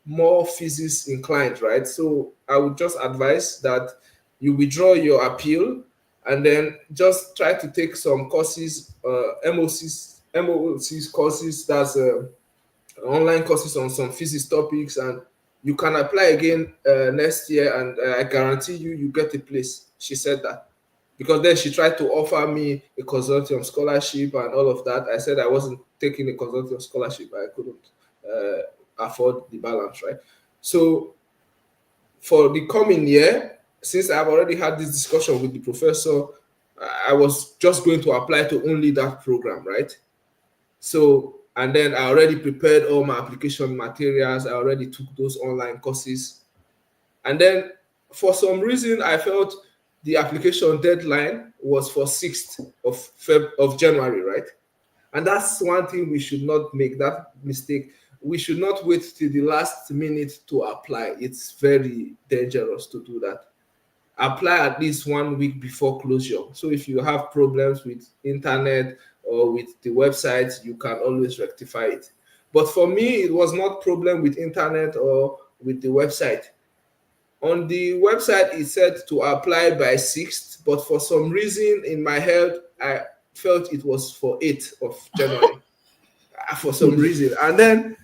S3: more physics inclined, right? So I would just advise that you withdraw your appeal and then just try to take some courses, MOCs courses, that's online courses on some physics topics, and you can apply again next year, and I guarantee you get a place. She said that. Because then she tried to offer me a consortium scholarship and all of that. I said I wasn't taking a consortium scholarship. I couldn't afford the balance, right? So for the coming year, since I've already had this discussion with the professor, I was just going to apply to only that program, right? So, and then I already prepared all my application materials. I already took those online courses. And then for some reason, I felt the application deadline was for 6th of January, right? And that's one thing we should not make that mistake. We should not wait till the last minute to apply. It's very dangerous to do that. Apply at least 1 week before closure. So if you have problems with internet or with the website, you can always rectify it. But for me, it was not problem with internet or with the website. On the website, it said to apply by 6th, but for some reason in my head, I felt it was for 8th of January for some reason. And then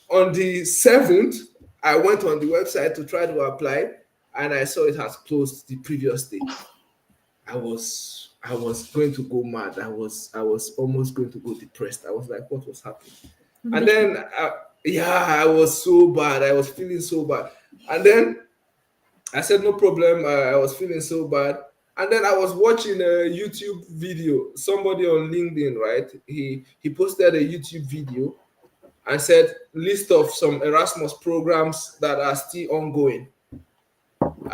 S3: on the 7th, I went on the website to try to apply, and I saw it has closed the previous day. I was going to go mad. I was almost going to go depressed. I was like, what was happening? And then, I was so bad. I was feeling so bad. And then I said, no problem. I was feeling so bad. And then I was watching a YouTube video. Somebody on LinkedIn, right? He posted a YouTube video and said, list of some Erasmus programs that are still ongoing.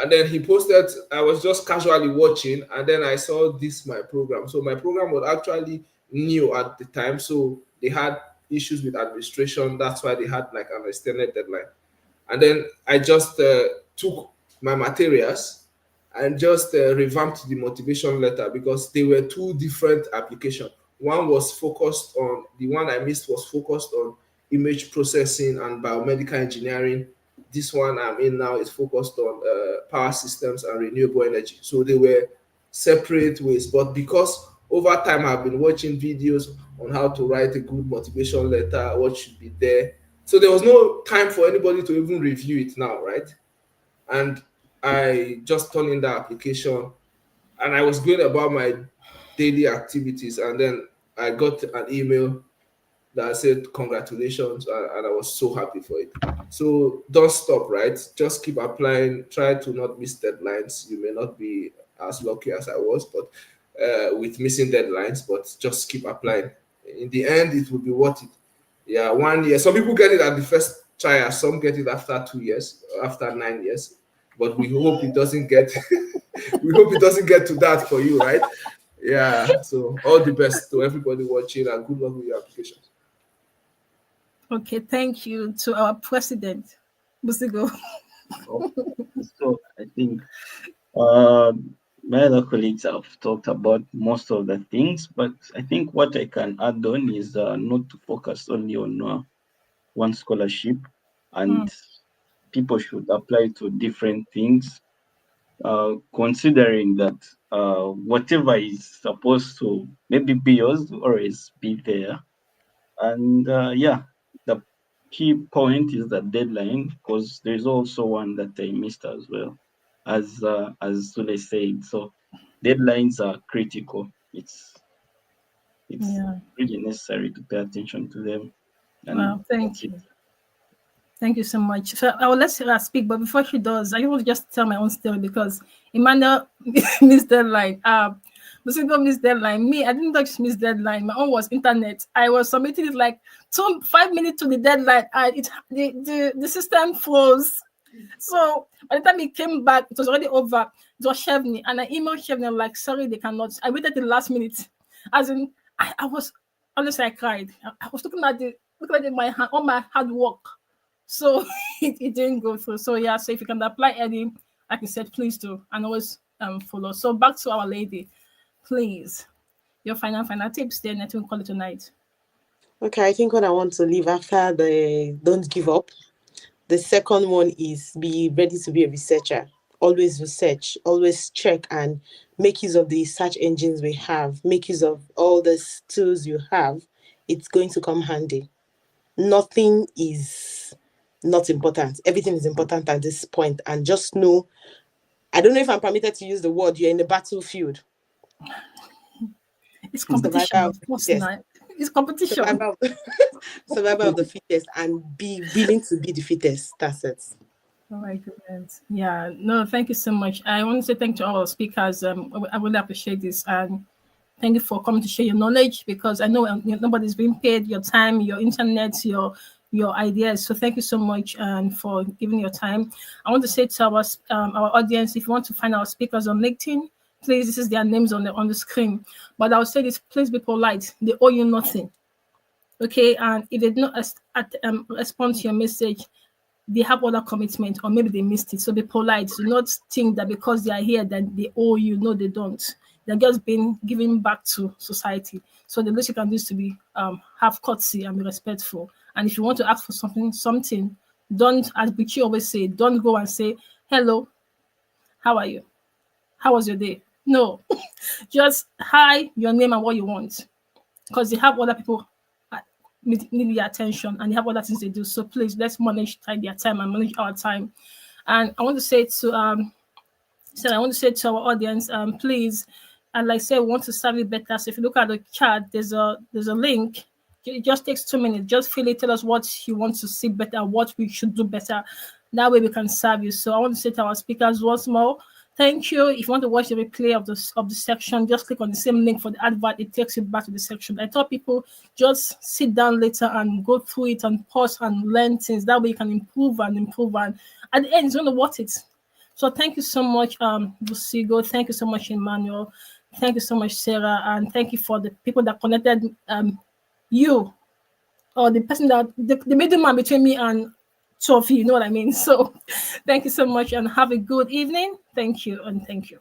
S3: And then he posted, I was just casually watching, and then I saw this, my program. So my program was actually new at the time. So they had issues with administration. That's why they had like an extended deadline. And then I just took my materials and just revamped the motivation letter, because they were two different applications. One was focused on, the one I missed was focused on image processing and biomedical engineering. This one I'm in now is focused on power systems and renewable energy. So they were separate ways, but because over time I've been watching videos on how to write a good motivation letter, what should be there. So there was no time for anybody to even review it now, right? And I just turned in the application and I was going about my daily activities, and then I got an email that said congratulations, and I was so happy for it. So don't stop, right? Just keep applying. Try to not miss deadlines. You may not be as lucky as I was, but with missing deadlines, but just keep applying. In the end, it will be worth it. Yeah, 1 year. Some people get it at the first trial. Some get it after 2 years, after 9 years. But we hope it doesn't get. We hope it doesn't get to that for you, right? Yeah. So all the best to everybody watching, and good luck with your applications.
S1: Okay, thank you to our president, Busigo.
S2: So I think my other colleagues have talked about most of the things, but I think what I can add on is not to focus only on one scholarship, and people should apply to different things, considering that whatever is supposed to maybe be yours always be there. And the key point is the deadline, because there's also one that I missed as well, as Sule said. So deadlines are critical. It's really necessary to pay attention to them. And
S1: wow, thank you. Thank you so much. So I will let Sarah speak, but before she does, I will just tell my own story, because Emmanuel missed deadline. Busigo missed deadline. Me, I didn't just miss deadline. My own was internet. I was submitting it like 5 minutes to the deadline, and the system froze. So by the time it came back, it was already over. It was Chevney, and I emailed Chevney like, sorry, they cannot. I waited the last minute. As in, I was honestly, I cried. I was looking at my hand, all my hard work. So it didn't go through. So yeah, so if you can apply any, like I said, please do, and always follow. So back to Our Lady, please. Your final tips, then I think we'll call it tonight.
S4: Okay, I think what I want to leave after the don't give up. The second one is be ready to be a researcher. Always research, always check and make use of the search engines we have. Make use of all the tools you have. It's going to come handy. Nothing is not important. Everything is important at this point. And just know, I don't know if I'm permitted to use the word, you're in the battlefield.
S1: It's competition, of course. Yes. It's competition.
S4: Survival of the fittest, and be willing to be the fittest. That's it.
S1: Oh my goodness. Yeah. No, thank you so much. I want to say thank you to all our speakers. I really appreciate this. And thank you for coming to share your knowledge, because I know nobody's being paid your time, your internet, your ideas. So thank you so much for giving your time. I want to say to our audience, if you want to find our speakers on LinkedIn, please, this is their names on the screen. But I'll say this, please be polite. They owe you nothing. Okay, and if they do not respond to your message, they have other commitment, or maybe they missed it. So be polite. Do not think that because they are here that they owe you. No, they don't. They're just being given back to society. So the least you can do is to be have courtesy and be respectful. And if you want to ask for something, don't, as Bichi always say, don't go and say, hello, how are you? How was your day? No, just hi, your name and what you want, because you have other people need your attention and they have other things they do. So please, let's manage their time and manage our time. And I want to say to our audience, please, and like I said, we want to serve you better. So if you look at the chat, there's a link. It just takes 2 minutes. Just fill it. Tell us what you want to see better, what we should do better. That way we can serve you. So I want to say to our speakers once more, thank you. If you want to watch the replay of the section, just click on the same link for the advert. It takes you back to the section. I tell people, just sit down later and go through it and pause and learn things. That way you can improve. And at the end, it's going to worth it. So thank you so much, Busigo. Thank you so much, Emmanuel. Thank you so much, Sarah. And thank you for the people that connected you, or the person that the middleman between me and trophy, you know what I mean? So thank you so much and have a good evening. Thank you and thank you.